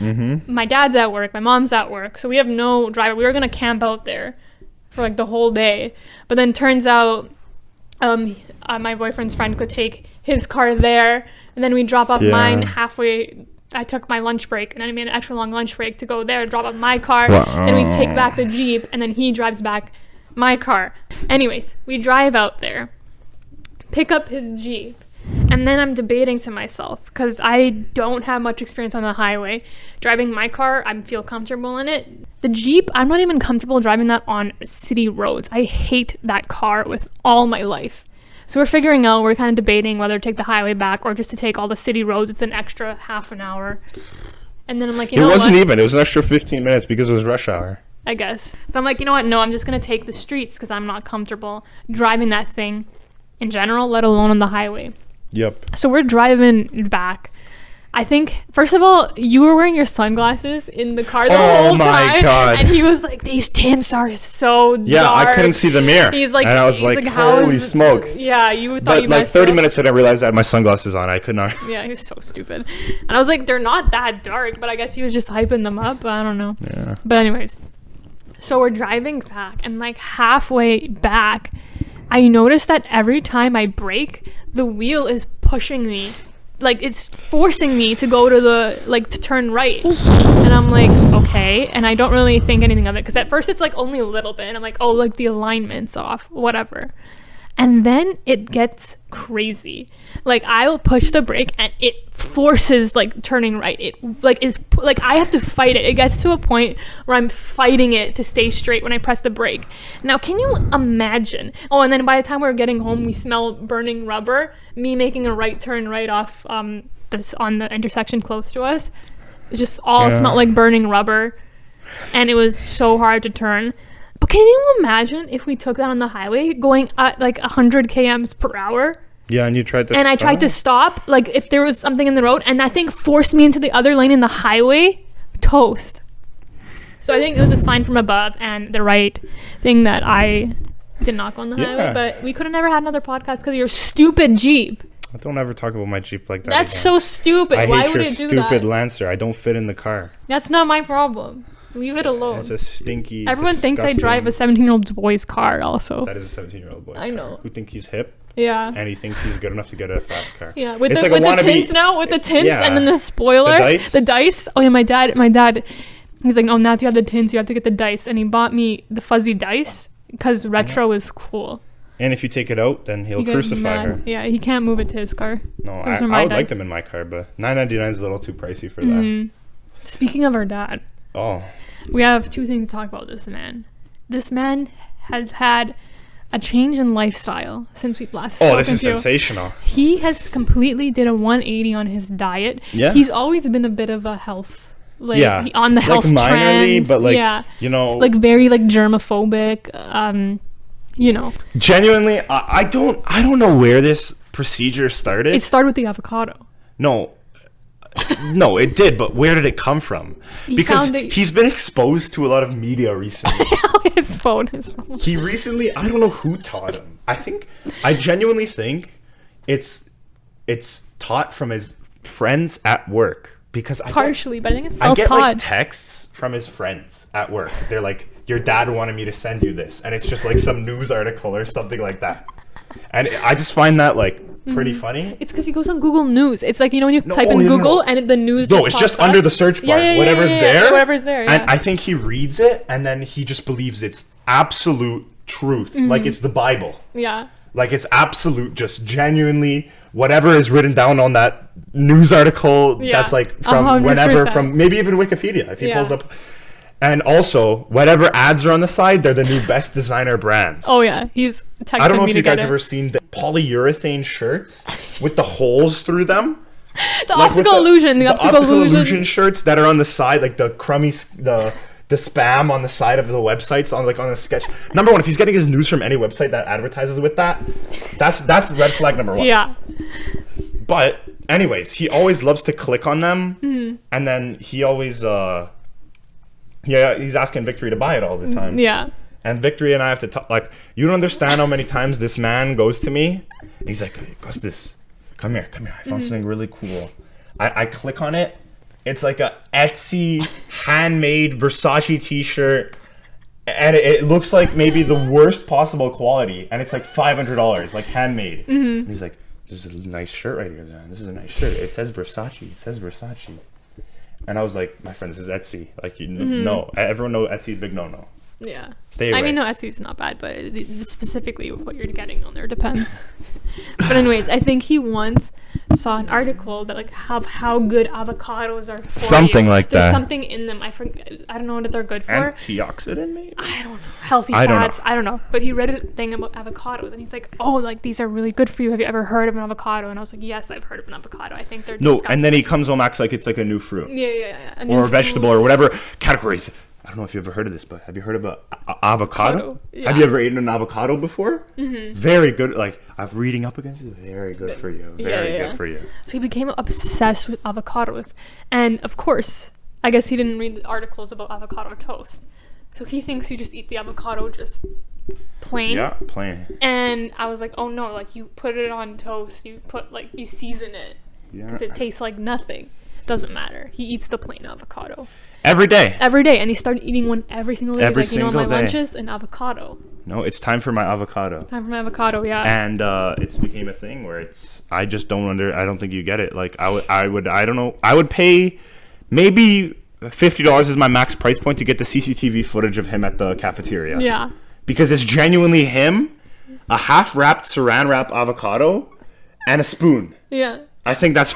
My dad's at work. My mom's at work. So we have no driver. We were going to camp out there for like the whole day. But then turns out my boyfriend's friend could take his car there, and then we drop off mine halfway. I took my lunch break, and then I made an extra long lunch break to go there, drop off my car, then we take back the Jeep, and then he drives back my car. Anyways, we drive out there, pick up his Jeep, and then I'm debating to myself, because I don't have much experience on the highway. Driving my car, I feel comfortable in it. The Jeep, I'm not even comfortable driving that on city roads. I hate that car with all my life. So we're kind of debating whether to take the highway back or just to take all the city roads. It's an extra half an hour. And then I'm like, it wasn't even. It was an extra 15 minutes because it was rush hour. I guess. So I'm like, you know what? No, I'm just going to take the streets because I'm not comfortable driving that thing in general, let alone on the highway. Yep. So we're driving back. I think, first of all, you were wearing your sunglasses in the car the whole time. Oh my God. And he was like, these tints are so dark. Yeah, I couldn't see the mirror. He's like, and I was like, holy smokes. Yeah, you thought you messed like 30 up. minutes and I realized I had my sunglasses on. I could not. Yeah, he was so stupid. And I was like, they're not that dark, but I guess he was just hyping them up. I don't know. Yeah. But anyways, So we're driving back, and like halfway back, I noticed that every time I brake, the wheel is pushing me. Like, it's forcing me to go to to turn right. And I'm like, okay. And I don't really think anything of it. Because at first it's like only a little bit. And I'm like, oh, like the alignment's off, whatever. And then it gets crazy. Like, I'll push the brake and it forces like turning right. It like is like I have to fight it. It gets to a point where I'm fighting it to stay straight when I press the brake. Now, can you imagine? Oh, and then by the time we're getting home, we smell burning rubber. Me making a right turn right off this on the intersection close to us. It just all smelled like burning rubber, and it was so hard to turn. But can you imagine if we took that on the highway going at like 100 kms per hour? Yeah, and you tried to And I tried to stop, like if there was something in the road, and that thing forced me into the other lane in the highway, toast. So I think it was a sign from above and the right thing that I did not go on the highway. But we could have never had another podcast because of your stupid Jeep. Don't ever talk about my Jeep like that. That's again. So stupid. Why would it do that? I hate your stupid Lancer. I don't fit in the car. That's not my problem. Leave it alone. It's a stinky. Everyone thinks I drive a 17-year-old boy's car also. That is a 17-year-old boy's car. I know. Who think he's hip. Yeah. And he thinks he's good enough to get a fast car. Yeah. With the tints now, with the tints and then the spoiler. The dice. Oh yeah, my dad, he's like, oh, now that you have the tints, you have to get the dice. And he bought me the fuzzy dice because retro is cool. And if you take it out, then he'll crucify her. Yeah, he can't move it to his car. No, I would like them in my car, but $9.99 is a little too pricey for that. Speaking of our dad. Oh. We have two things to talk about this man. This man has had a change in lifestyle since we've last spoken to. Oh, this is sensational. He has completely did a 180 on his diet. Yeah. He's always been a bit of a health, on the health minorly, trends. But like very like germophobic. Genuinely, I don't know where this procedure started. It started with the avocado. No, it did, but where did it come from? Because he's been exposed to a lot of media recently. His phone. He recently, I don't know who taught him. I genuinely think it's taught from his friends at work. Because but I think it's self-taught. I get like texts from his friends at work. They're like, your dad wanted me to send you this. And it's just like some news article or something like that. And I just find that like pretty funny. It's because he goes on Google News. It's like, when you type in Google and the news No, it's just under the search bar. Whatever's there. Whatever's there, yeah. And I think he reads it and then he just believes it's absolute truth. Like it's the Bible. Yeah. Like it's absolute, just genuinely whatever is written down on that news article that's like from 100%. Whenever, from maybe even Wikipedia if he pulls up. And also, whatever ads are on the side, they're the new best designer brands. Oh yeah, he's texting me. I don't know if you guys ever seen the polyurethane shirts with the holes through them. The optical illusion shirts that are on the side, like the crummy, the spam on the side of the websites on the sketch. Number one, if he's getting his news from any website that advertises with that's red flag number one. Yeah. But anyways, he always loves to click on them, and then he always he's asking Victory to buy it all the time. Yeah. And Victory and I have to talk. Like, you don't understand how many times this man goes to me. And he's like, Augustus, come here. I found something really cool. I click on it. It's like a Etsy handmade Versace t-shirt. And it looks like maybe the worst possible quality. And it's like $500, like handmade. And he's like, this is a nice shirt right here, man. This is a nice shirt. It says Versace. And I was like, my friend, this is Etsy. Like, no, everyone knows Etsy is big no. Yeah. Stay away. I mean, no, Etsy's not bad, but specifically what you're getting on there depends. But anyways, I think he once saw an article that like how good avocados are for something you. Like There's that. Something in them. I don't know what they're good for. Antioxidant, maybe? I don't know. Healthy fats. I don't know. But he read a thing about avocados, and he's like, oh, like these are really good for you. Have you ever heard of an avocado? And I was like, yes, I've heard of an avocado. I think they're disgusting. And then he comes home, acts like it's like a new fruit. Yeah. Or a vegetable or whatever categories. I don't know if you've ever heard of this, but have you heard of an avocado? Yeah. Have you ever eaten an avocado before? Very good. Like, I'm reading up against it. Very good for you. Very good for you. So he became obsessed with avocados. And, of course, I guess he didn't read the articles about avocado toast. So he thinks you just eat the avocado just plain. Yeah, plain. And I was like, oh, no. Like, you put it on toast. You season it. Because it tastes like nothing. Doesn't matter. He eats the plain avocado. Every day. Every day. And he started eating one every single day. Every He's like, single my day. lunches, an avocado. No, it's time for my avocado. Time for my avocado, yeah. And it's became a thing where I just I don't think you get it. Like I would pay maybe $50 is my max price point to get the CCTV footage of him at the cafeteria. Yeah. Because it's genuinely him, a half-wrapped saran wrap avocado, and a spoon. Yeah. I think that's...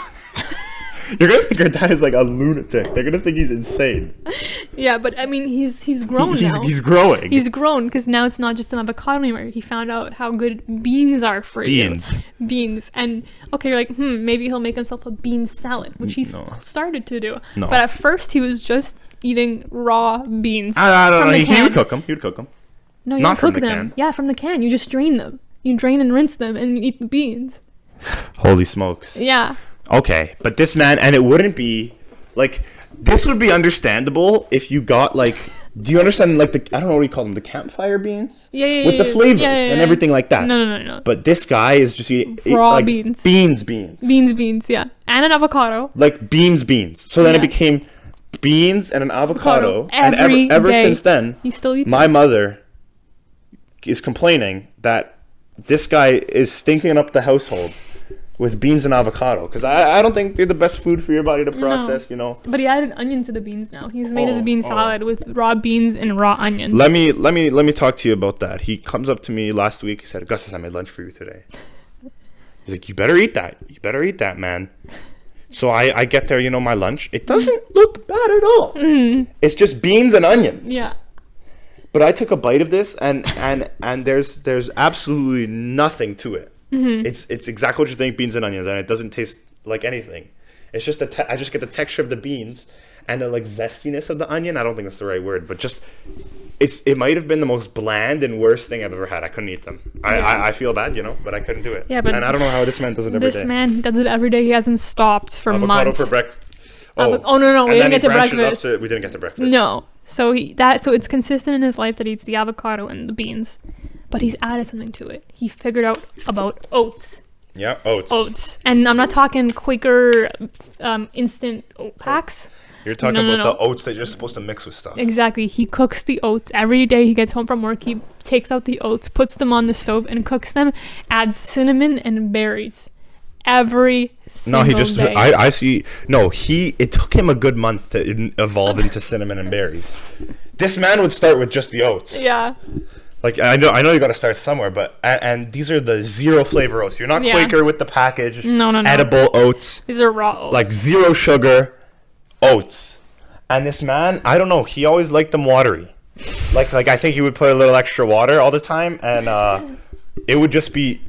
You're going to think your dad is like a lunatic. They're going to think he's insane. Yeah, but I mean, he's grown now. He's growing. He's grown because now it's not just an avocado anymore. He found out how good beans are for you. Beans. And, okay, you're like, maybe he'll make himself a bean salad, which he started to do. No. But at first, he was just eating raw beans. I don't know. He would cook them. No, you Not don't from cook the them. can. Yeah, from the can. You just drain them. You drain and rinse them, and you eat the beans. Holy smokes. Yeah. Okay, but this man, and it wouldn't be, like, this would be understandable if you got, like, do you understand, like, I don't know what you call them, the campfire beans? Yeah. With the flavors and everything like that. No. But this guy is just eating raw like, beans. Beans, Yeah. And an avocado. like beans. So then it became beans and an avocado. Every and ever day. since then, He still eats my it. mother is complaining that this guy is stinking up the household with beans and avocado, because I don't think they're the best food for your body to process, you know. But he added onion to the beans now. He's made his bean salad with raw beans and raw onions. Let me talk to you about that. He comes up to me last week. He said, "Augustus, I made lunch for you today." He's like, "You better eat that. You better eat that, man." So I get there, you know, my lunch. It doesn't look bad at all. It's just beans and onions. Yeah. But I took a bite of this, and there's absolutely nothing to it. It's exactly what you think, beans and onions, and it doesn't taste like anything. It's just I just get the texture of the beans and the like zestiness of the onion. I don't think that's the right word, but just it might have been the most bland and worst thing I've ever had. I couldn't eat them. I feel bad, you know, but I couldn't do it. Yeah, but and I don't know how this man does it every day. This man does it every day. He hasn't stopped for Avocado months. for breakfast. No, we didn't get to breakfast. We didn't get to breakfast. No. So it's consistent in his life that he eats the avocado and the beans. But he's added something to it. He figured out about oats. Yeah, oats. And I'm not talking Quaker instant oat packs. You're talking about the oats that you're supposed to mix with stuff. Exactly. He cooks the oats. Every day he gets home from work, he takes out the oats, puts them on the stove, and cooks them, adds cinnamon and berries. Every single day. I see. No, it took him a good month to evolve into cinnamon and berries. This man would start with just the oats. Yeah. Like, I know you got to start somewhere, but and these are the zero flavor oats. You're not Quaker with the package. No. Edible oats. These are raw oats. Like zero sugar oats. And this man, I don't know, he always liked them watery. Like I think he would put a little extra water all the time, and it would just be,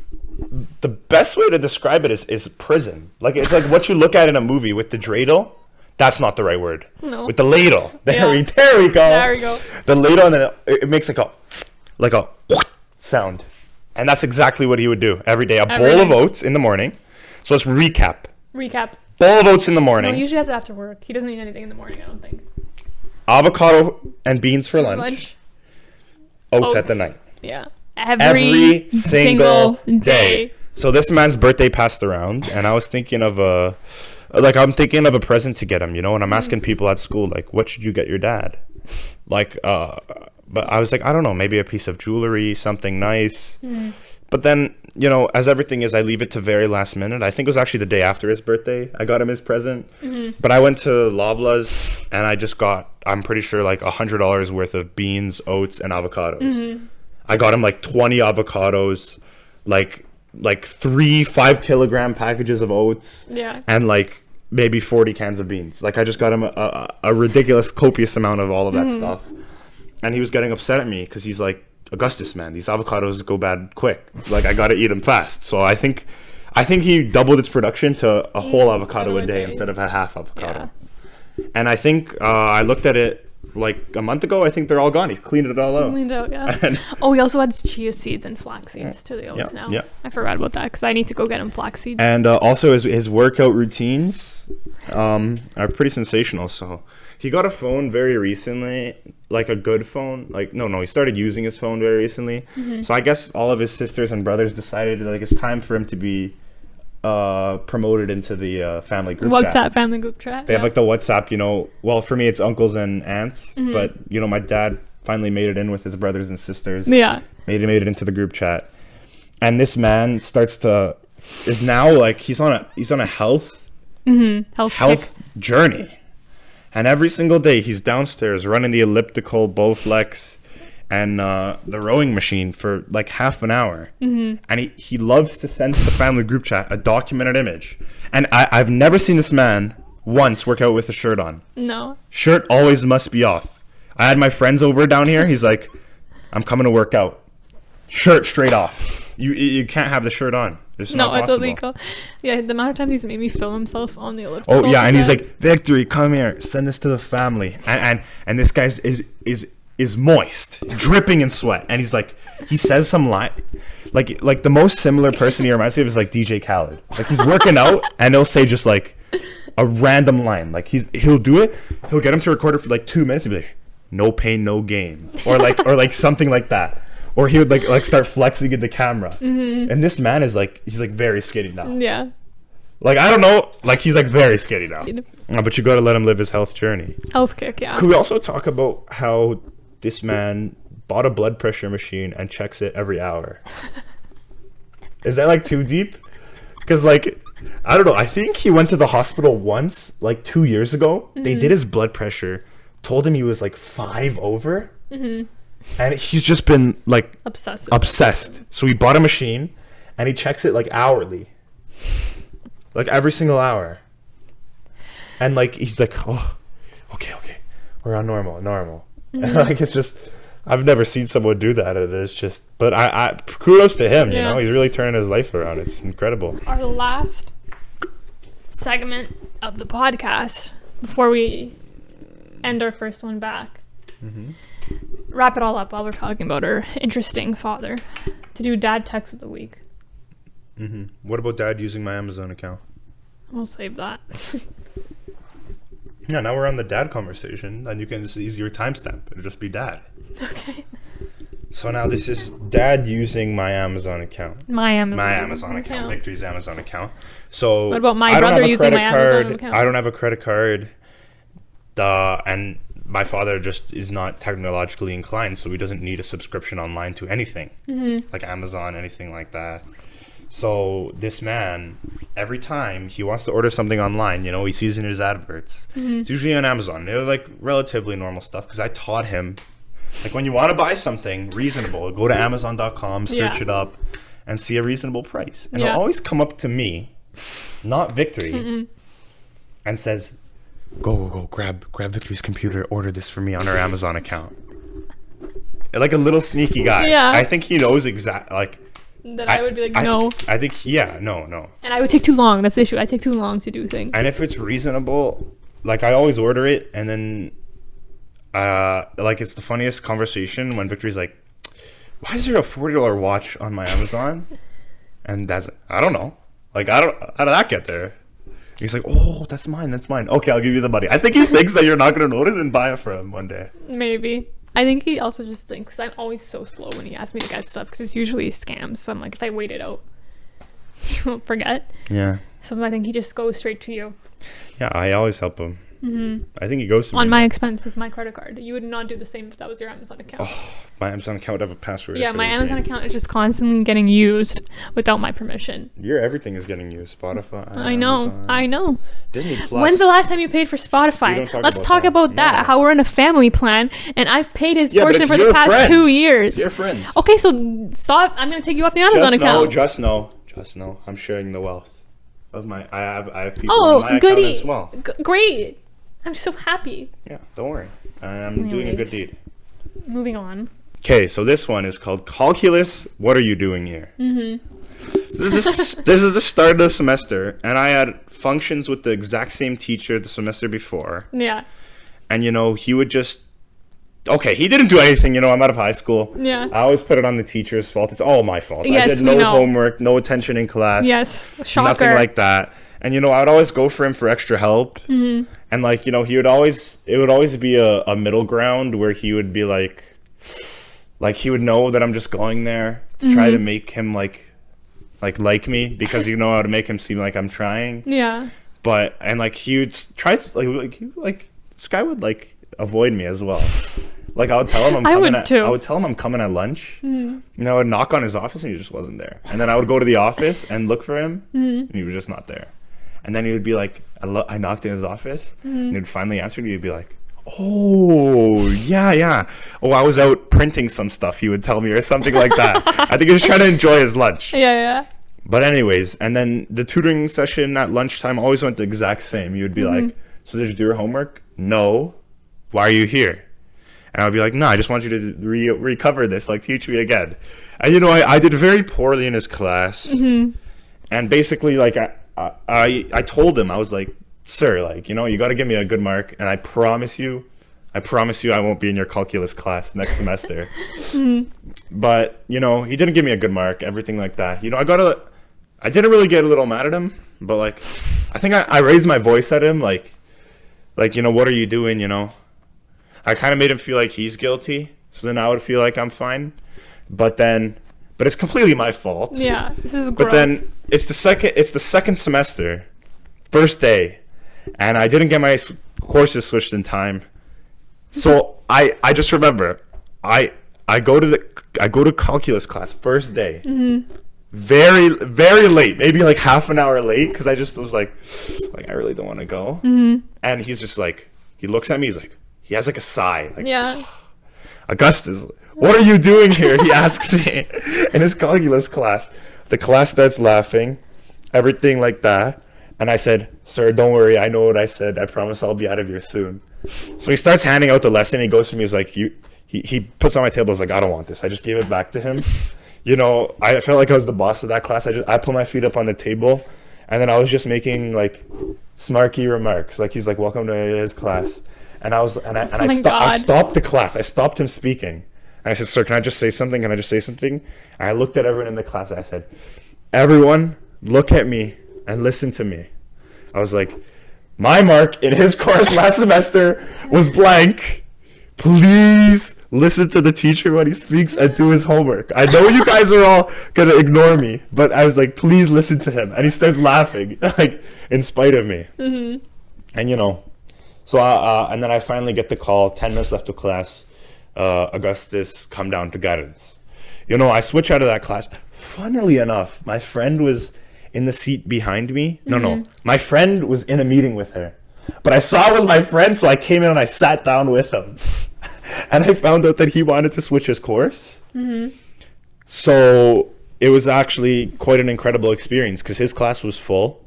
the best way to describe it is prison. Like, it's like what you look at in a movie with the dreidel. That's not the right word. No. With the ladle. There we go. There we go. The ladle, and then it makes like a sound. And that's exactly what he would do every day. A bowl of oats in the morning. So let's recap. Bowl of oats in the morning. No, he usually has it after work. He doesn't eat anything in the morning, I don't think. Avocado and beans for lunch. Oats at the night. Yeah. Every single day. So this man's birthday passed around, and I was thinking of I'm thinking of a present to get him, you know, and I'm asking people at school, like, what should you get your dad? Like, but I was like, I don't know, maybe a piece of jewelry, something nice. But then, you know, as everything is, I leave it to very last minute. I think it was actually the day after his birthday I got him his present. But I went to Loblaws, and I just got, I'm pretty sure, like $100 worth of beans, oats, and avocados. I got him like 20 avocados, like 3 5-kilogram packages of oats, and like maybe 40 cans of beans. Like, I just got him a ridiculous, copious amount of all of that stuff. And he was getting upset at me because he's like, Augustus, man, these avocados go bad quick. Like, I got to eat them fast. So I think he doubled its production to a whole avocado a day instead of a half avocado. And I think I looked at it like a month ago. I think they're all gone. He cleaned it all out. Yeah. He also adds chia seeds and flax seeds to the oats now. Yeah. I forgot about that because I need to go get him flax seeds. And also his workout routines are pretty sensational. So he got a phone very recently, like a good phone. Like, no, he started using his phone very recently. So I guess all of his sisters and brothers decided like it's time for him to be promoted into the family group What's chat. that family group chat? They have like the WhatsApp, you know. Well, for me, it's uncles and aunts, but you know, my dad finally made it in with his brothers and sisters. Yeah. Made it into the group chat, and this man is now like he's on a health journey, and every single day he's downstairs running the elliptical, Bowflex, and the rowing machine for like half an hour. And he loves to send to the family group chat a documented image. And I've never seen this man once work out with a shirt on. No. Shirt always must be off. I had my friends over down here. He's like, I'm coming to work out. Shirt straight off. You can't have the shirt on. It's not possible. It's illegal. Yeah, the amount of times he's made me film himself on the elliptical. Oh yeah, and he's like, Victory, come here, send this to the family. And this guy is moist, dripping in sweat, and he's like, he says some line, like the most similar person he reminds me of is like DJ Khaled. Like he's working out, and he'll say just like a random line, like he'll do it, he'll get him to record it for like 2 minutes, and be like, no pain, no gain, or like something like that, or he would like start flexing in the camera, and this man is like, he's like very skinny now. Yeah. Like, I don't know, like he's like very skinny now. But you gotta let him live his health journey. Health kick, yeah. Could we also talk about how this man bought a blood pressure machine and checks it every hour? Is that like too deep? Because like, I don't know, I think he went to the hospital once, like 2 years ago. They did his blood pressure, told him he was like 5 over, and he's just been like obsessed. So he bought a machine and he checks it like hourly, like every single hour. And like, he's like, oh, okay, we're on normal. And like, it's just, I've never seen someone do that. And it's just, but I kudos to him, you know, he's really turning his life around. It's incredible. Our last segment of the podcast before we end our first one back. Wrap it all up while we're talking about our interesting father. To do dad text of the week. What about dad using my Amazon account? We'll save that. Yeah, now we're on the dad conversation, and you can just use your timestamp. It'll just be dad. Okay. So now this is dad using my Amazon account. My Amazon account. Victory's Amazon account. So what about my brother using my Amazon account? I don't have a credit card. And my father just is not technologically inclined, so he doesn't need a subscription online to anything. Like Amazon, anything like that. So this man, every time he wants to order something online, you know, he sees in his adverts. It's usually on Amazon. They're like relatively normal stuff, because I taught him, like, when you want to buy something reasonable, go to Amazon.com, search it up, and see a reasonable price. And it'll always come up to me, not Victory, and says, go grab Victory's computer, order this for me on her Amazon account. Like a little sneaky guy. Yeah. I think he knows exactly, like, that I would be like, no. I think, no. And I would take too long. That's the issue. I take too long to do things. And if it's reasonable, like, I always order it, and then, like, it's the funniest conversation when Victory's like, why is there a $40 watch on my Amazon? And that's, I don't know. Like, how did that get there? He's like, oh, that's mine. Okay, I'll give you the money. I think he thinks that you're not going to notice and buy it for him one day. Maybe. I think he also just thinks I'm always so slow when he asks me to get stuff, because it's usually scams. So I'm like, if I wait it out, you won't forget. Yeah. So I think he just goes straight to you. Yeah, I always help him. I think he goes to me. On my expenses, my credit card. You would not do the same if that was your Amazon account. Oh, my Amazon account would have a password. Yeah, my Amazon account is just constantly getting used without my permission. Your everything is getting used. Spotify. I know. Disney Plus. When's the last time you paid for Spotify? Let's talk about that. No. How we're in a family plan, and I've paid his portion for the past 2 years. Your friends. Okay, so stop. I'm gonna take you off the Amazon account. Just know. I'm sharing the wealth of my. I have people on my account as well. Great. I'm so happy. Yeah, don't worry. I'm doing a good deed. Moving on. Okay, so this one is called Calculus. What are you doing here? This is the start of the semester, and I had functions with the exact same teacher the semester before. Yeah. And, you know, he would just... Okay, he didn't do anything, you know, I'm out of high school. Yeah. I always put it on the teacher's fault. It's all my fault. Yes, I did no homework, no attention in class. Yes, shocker. Nothing like that. And, you know, I would always go for him for extra help. And, like, you know, it would always be a middle ground where he would be like he would know that I'm just going there to try to make him, like, like me because you know how to make him seem like I'm trying. Yeah. But and like he would try to like this guy would like avoid me as well. Like I would tell him I would tell him I'm coming at lunch. And I would knock on his office and he just wasn't there. And then I would go to the office and look for him and he was just not there. And then he would be like, I knocked in his office and he'd finally answer and he'd be like, oh yeah. Oh, I was out printing some stuff, he would tell me, or something like that. I think he was trying to enjoy his lunch. Yeah. But anyways, and then the tutoring session at lunchtime always went the exact same. You would be like, so did you do your homework? No. Why are you here? And I would be like, no, I just want you to recover this, like teach me again. And you know, I did very poorly in his class. And basically, like I told him, I was like, sir, like, you know, you got to give me a good mark, and I promise you I won't be in your calculus class next semester. But you know, he didn't give me a good mark, everything like that. You know, I didn't really get a little mad at him, but like I think I raised my voice at him, like you know, what are you doing? You know, I kind of made him feel like he's guilty, so then I would feel like I'm fine. But it's completely my fault. Yeah, this is gross. But then it's the second semester, first day, and I didn't get my courses switched in time. So I just remember I go to calculus class first day, very very late, maybe like half an hour late, because I just was like I really don't want to go. And he's just like, he looks at me, he has like a sigh, like, yeah, Augustus, what are you doing here? He asks me in his calculus class. The class starts laughing, everything like that, and I said, sir, don't worry, I know what I said, I promise I'll be out of here soon. So he starts handing out the lesson. He goes to me, he's like, he puts on my table, he's like, I don't want this. I just gave it back to him. You know, I felt like I was the boss of that class. I put my feet up on the table, and then I was just making like smarky remarks. Like he's like, welcome to his class. And I stopped the class. I stopped him speaking. And I said, sir, can I just say something? And I looked at everyone in the class. And I said, everyone, look at me and listen to me. I was like, my mark in his course last semester was blank. Please listen to the teacher when he speaks and do his homework. I know you guys are all going to ignore me, but I was like, please listen to him. And he starts laughing, like, in spite of me. And, you know, so, and then I finally get the call, 10 minutes left of class. Augustus, come down to guidance. You know, I switch out of that class. Funnily enough, my friend was in the seat behind me. No, my friend was in a meeting with her, but I saw it was my friend, so I came in and I sat down with him. And I found out that he wanted to switch his course. So it was actually quite an incredible experience, because his class was full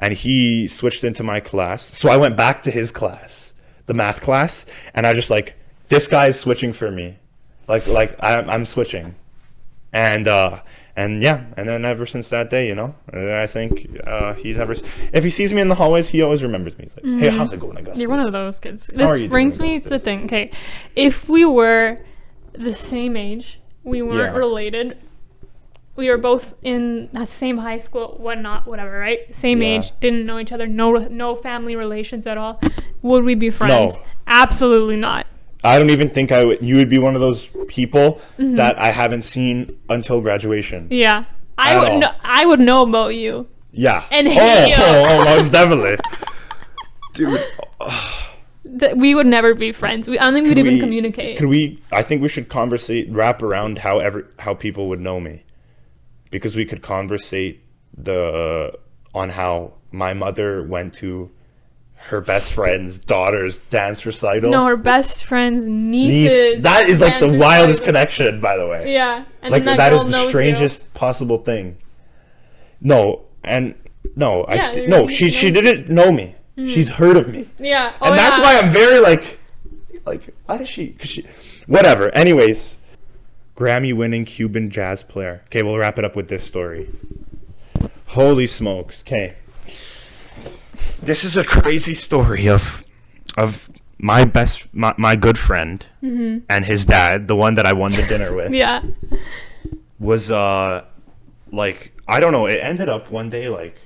and he switched into my class. So I went back to his class, the math class, and I just like, this guy's switching for me, like I'm switching, and yeah, and then ever since that day, you know, I think he's never. If he sees me in the hallways, he always remembers me. He's like, hey, how's it going, Augustus? You're one of those kids. This brings me to the thing. Okay, if we were the same age, we weren't related. We were both in that same high school, whatever, right? Same age, didn't know each other, no family relations at all. Would we be friends? No. Absolutely not. I don't even think you would be one of those people that I haven't seen until graduation. Yeah. I would know about you. Yeah. And hate you. Oh, most definitely. Dude. We would never be friends. I don't think we'd even communicate. I think we should wrap around how people would know me. Because we could conversate on how my mother went to her best friend's daughter's dance recital. No, her best friend's niece. That is like the wildest connection, by the way. Yeah. And like that is the strangest possible thing. She didn't know me. She's heard of me. Yeah. And that's why I'm very like why does she? Cause she, whatever. Anyways, Grammy-winning Cuban jazz player. Okay, we'll wrap it up with this story. Holy smokes. Okay. This is a crazy story of my good friend and his dad, the one that I won the dinner with. Yeah. Was like, I don't know, it ended up one day like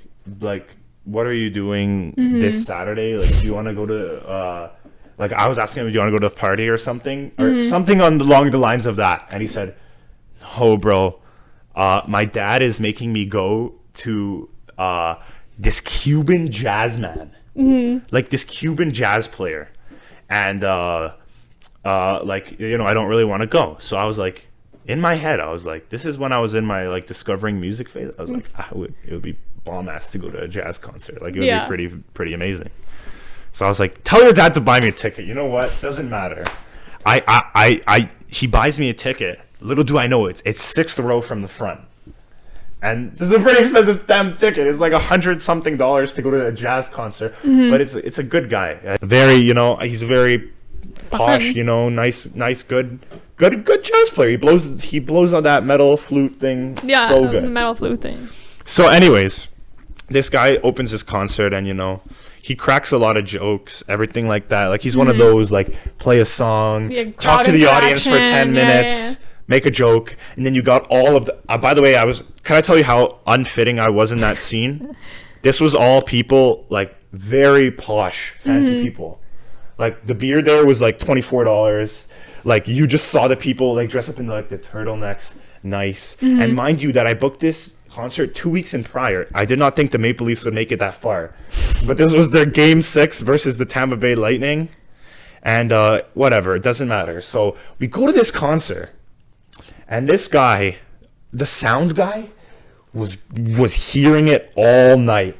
what are you doing this Saturday? Like, do you want to go to like, I was asking him, do you want to go to a party or something? Or something along the lines of that. And he said, no, bro, my dad is making me go to this Cuban jazz man, like this Cuban jazz player, and like, you know, I don't really want to go. So I was like, in my head, I was like, this is when I was in my like discovering music phase. I was like, it would be bomb ass to go to a jazz concert. Like, it would be pretty amazing. So I was like, tell your dad to buy me a ticket. You know what? Doesn't matter. He buys me a ticket. Little do I know, it's 6th row from the front. And this is a pretty expensive damn ticket. It's like $100-something to go to a jazz concert. But it's a good guy. Very, you know, he's very posh, you know, nice, good jazz player. He blows on that metal flute thing. Yeah, so good. Metal flute thing. So anyways, this guy opens his concert, and, you know, he cracks a lot of jokes, everything like that. Like, he's one of those, like, play a song, talk to the audience for 10 minutes, make a joke, and then you got all of the... by the way, can I tell you how unfitting I was in that scene? This was all people, like, very posh, fancy people. Like, the beer there was, like, $24. Like, you just saw the people, like, dress up in, like, the turtlenecks. Nice. And mind you that I booked this concert 2 weeks in prior. I did not think the Maple Leafs would make it that far, but this was their game 6 versus the Tampa Bay Lightning, and whatever, it doesn't matter. So we go to this concert, and this guy, the sound guy, was hearing it all night.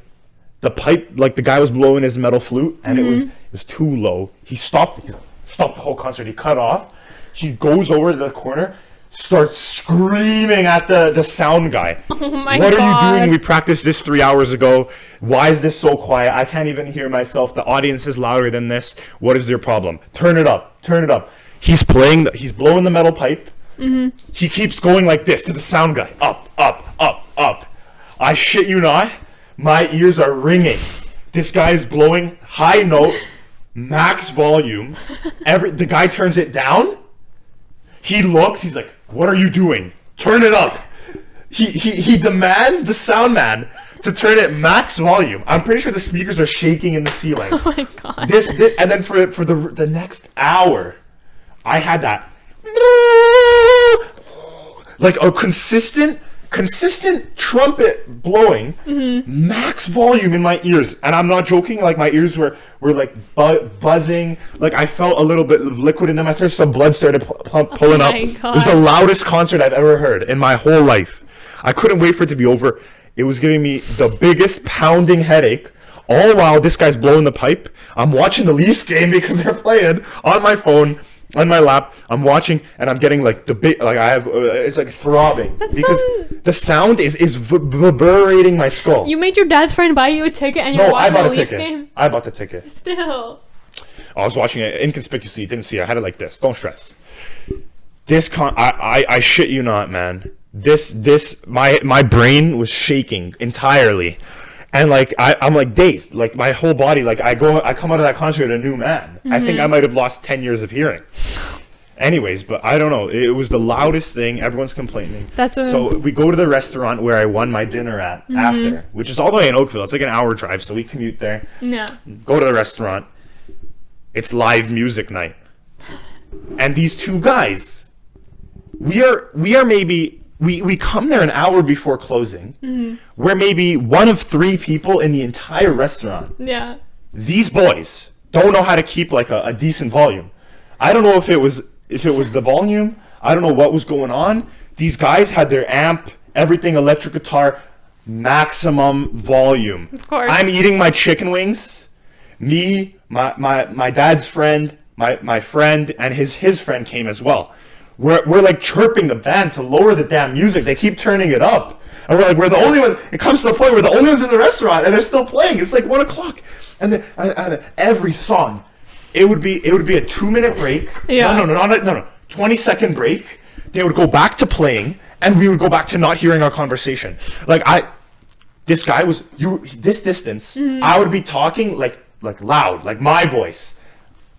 The pipe, like, the guy was blowing his metal flute, and it was too low. He stopped the whole concert. He cut off. He goes over to the corner, starts screaming at the sound guy. Oh my God. What are you doing? We practiced this 3 hours ago. Why is this so quiet? I can't even hear myself. The audience is louder than this. What is your problem? Turn it up. He's blowing the metal pipe. He keeps going like this to the sound guy. Up. I shit you not. My ears are ringing. This guy is blowing high note, max volume. The guy turns it down. He looks, he's like, what are you doing? Turn it up. He demands the sound man to turn it max volume. I'm pretty sure the speakers are shaking in the ceiling. Oh my God. This and then for the next hour, I had that like a consistent trumpet blowing, max volume in my ears, and I'm not joking. Like, my ears were like buzzing. Like, I felt a little bit of liquid in them. I thought some blood started pulling up. God. It was the loudest concert I've ever heard in my whole life. I couldn't wait for it to be over. It was giving me the biggest pounding headache. All while this guy's blowing the pipe, I'm watching the Leafs game because they're playing on my phone. On my lap, I'm watching, and I'm getting like I have it's like throbbing because the sound is vibrating my skull. You made your dad's friend buy you a ticket, and you're watching the Leafs game? I bought the ticket. Still. I was watching it inconspicuously, didn't see it. I had it like this. Don't stress. I shit you not, man. My brain was shaking entirely. And like I'm like dazed, like my whole body, like I come out of that concert a new man. I think I might have lost 10 years of hearing. Anyways, but I don't know. It was the loudest thing. Everyone's complaining. So we go to the restaurant where I won my dinner at after, which is all the way in Oakville. It's like an hour drive, so we commute there. Yeah. Go to the restaurant. It's live music night, and these two guys, we are maybe. We come there an hour before closing. We're maybe one of 3 people in the entire restaurant. Yeah. These boys don't know how to keep like a decent volume. I don't know if it was the volume. I don't know what was going on. These guys had their amp, everything, electric guitar, maximum volume. Of course. I'm eating my chicken wings. Me, my dad's friend, my friend, and his friend came as well. We're like chirping the band to lower the damn music. They keep turning it up, and we're the only one. It comes to the point where the only ones in the restaurant, and they're still playing. It's like 1 o'clock, and then every song, it would be a 2-minute break. Yeah. No, 20-second break. They would go back to playing, and we would go back to not hearing our conversation. Like this guy was this distance. I would be talking like loud, like my voice.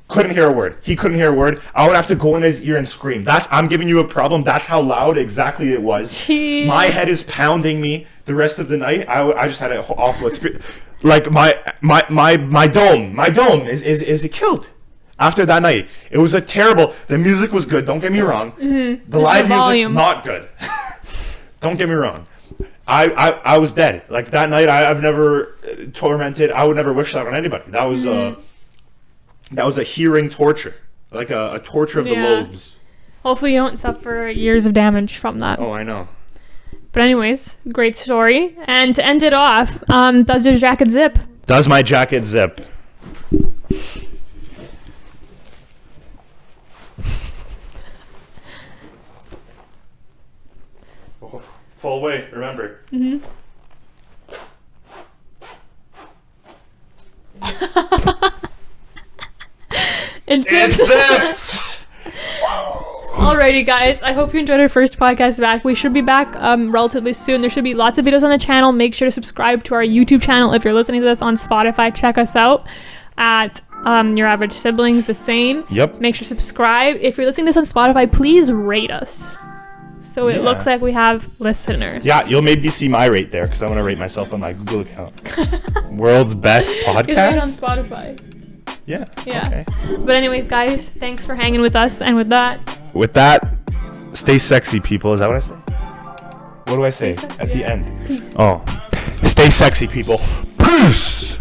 Couldn't hear a word. He couldn't hear a word. I would have to go in his ear and scream. I'm giving you a problem. That's how loud exactly it was. Jeez. My head is pounding me the rest of the night. I just had an awful experience. Like my dome is killed after that night. It was a terrible. The music was good. Don't get me wrong. The live music not good. Don't get me wrong. I was dead. Like that night, I've never tormented. I would never wish that on anybody. That was a hearing torture, like a torture of the lobes. Hopefully you don't suffer years of damage from that. Oh, I know. But anyways, great story. And to end it off, does your jacket zip? Does my jacket zip? Full weight, remember. Mm-hmm. It zips. Alrighty, guys. I hope you enjoyed our first podcast back. We should be back relatively soon. There should be lots of videos on the channel. Make sure to subscribe to our YouTube channel. If you're listening to this on Spotify, check us out at Your Average Siblings, the same. Yep. Make sure to subscribe. If you're listening to this on Spotify, please rate us. So it looks like we have listeners. Yeah, you'll maybe see my rate there because I want to rate myself on my Google account. World's best podcast? It's right on Spotify. Yeah. Yeah. Okay. But anyways, guys, thanks for hanging with us. And with that, stay sexy, people. Is that what I say? What do I say at the end? Peace. Oh, stay sexy, people. Peace.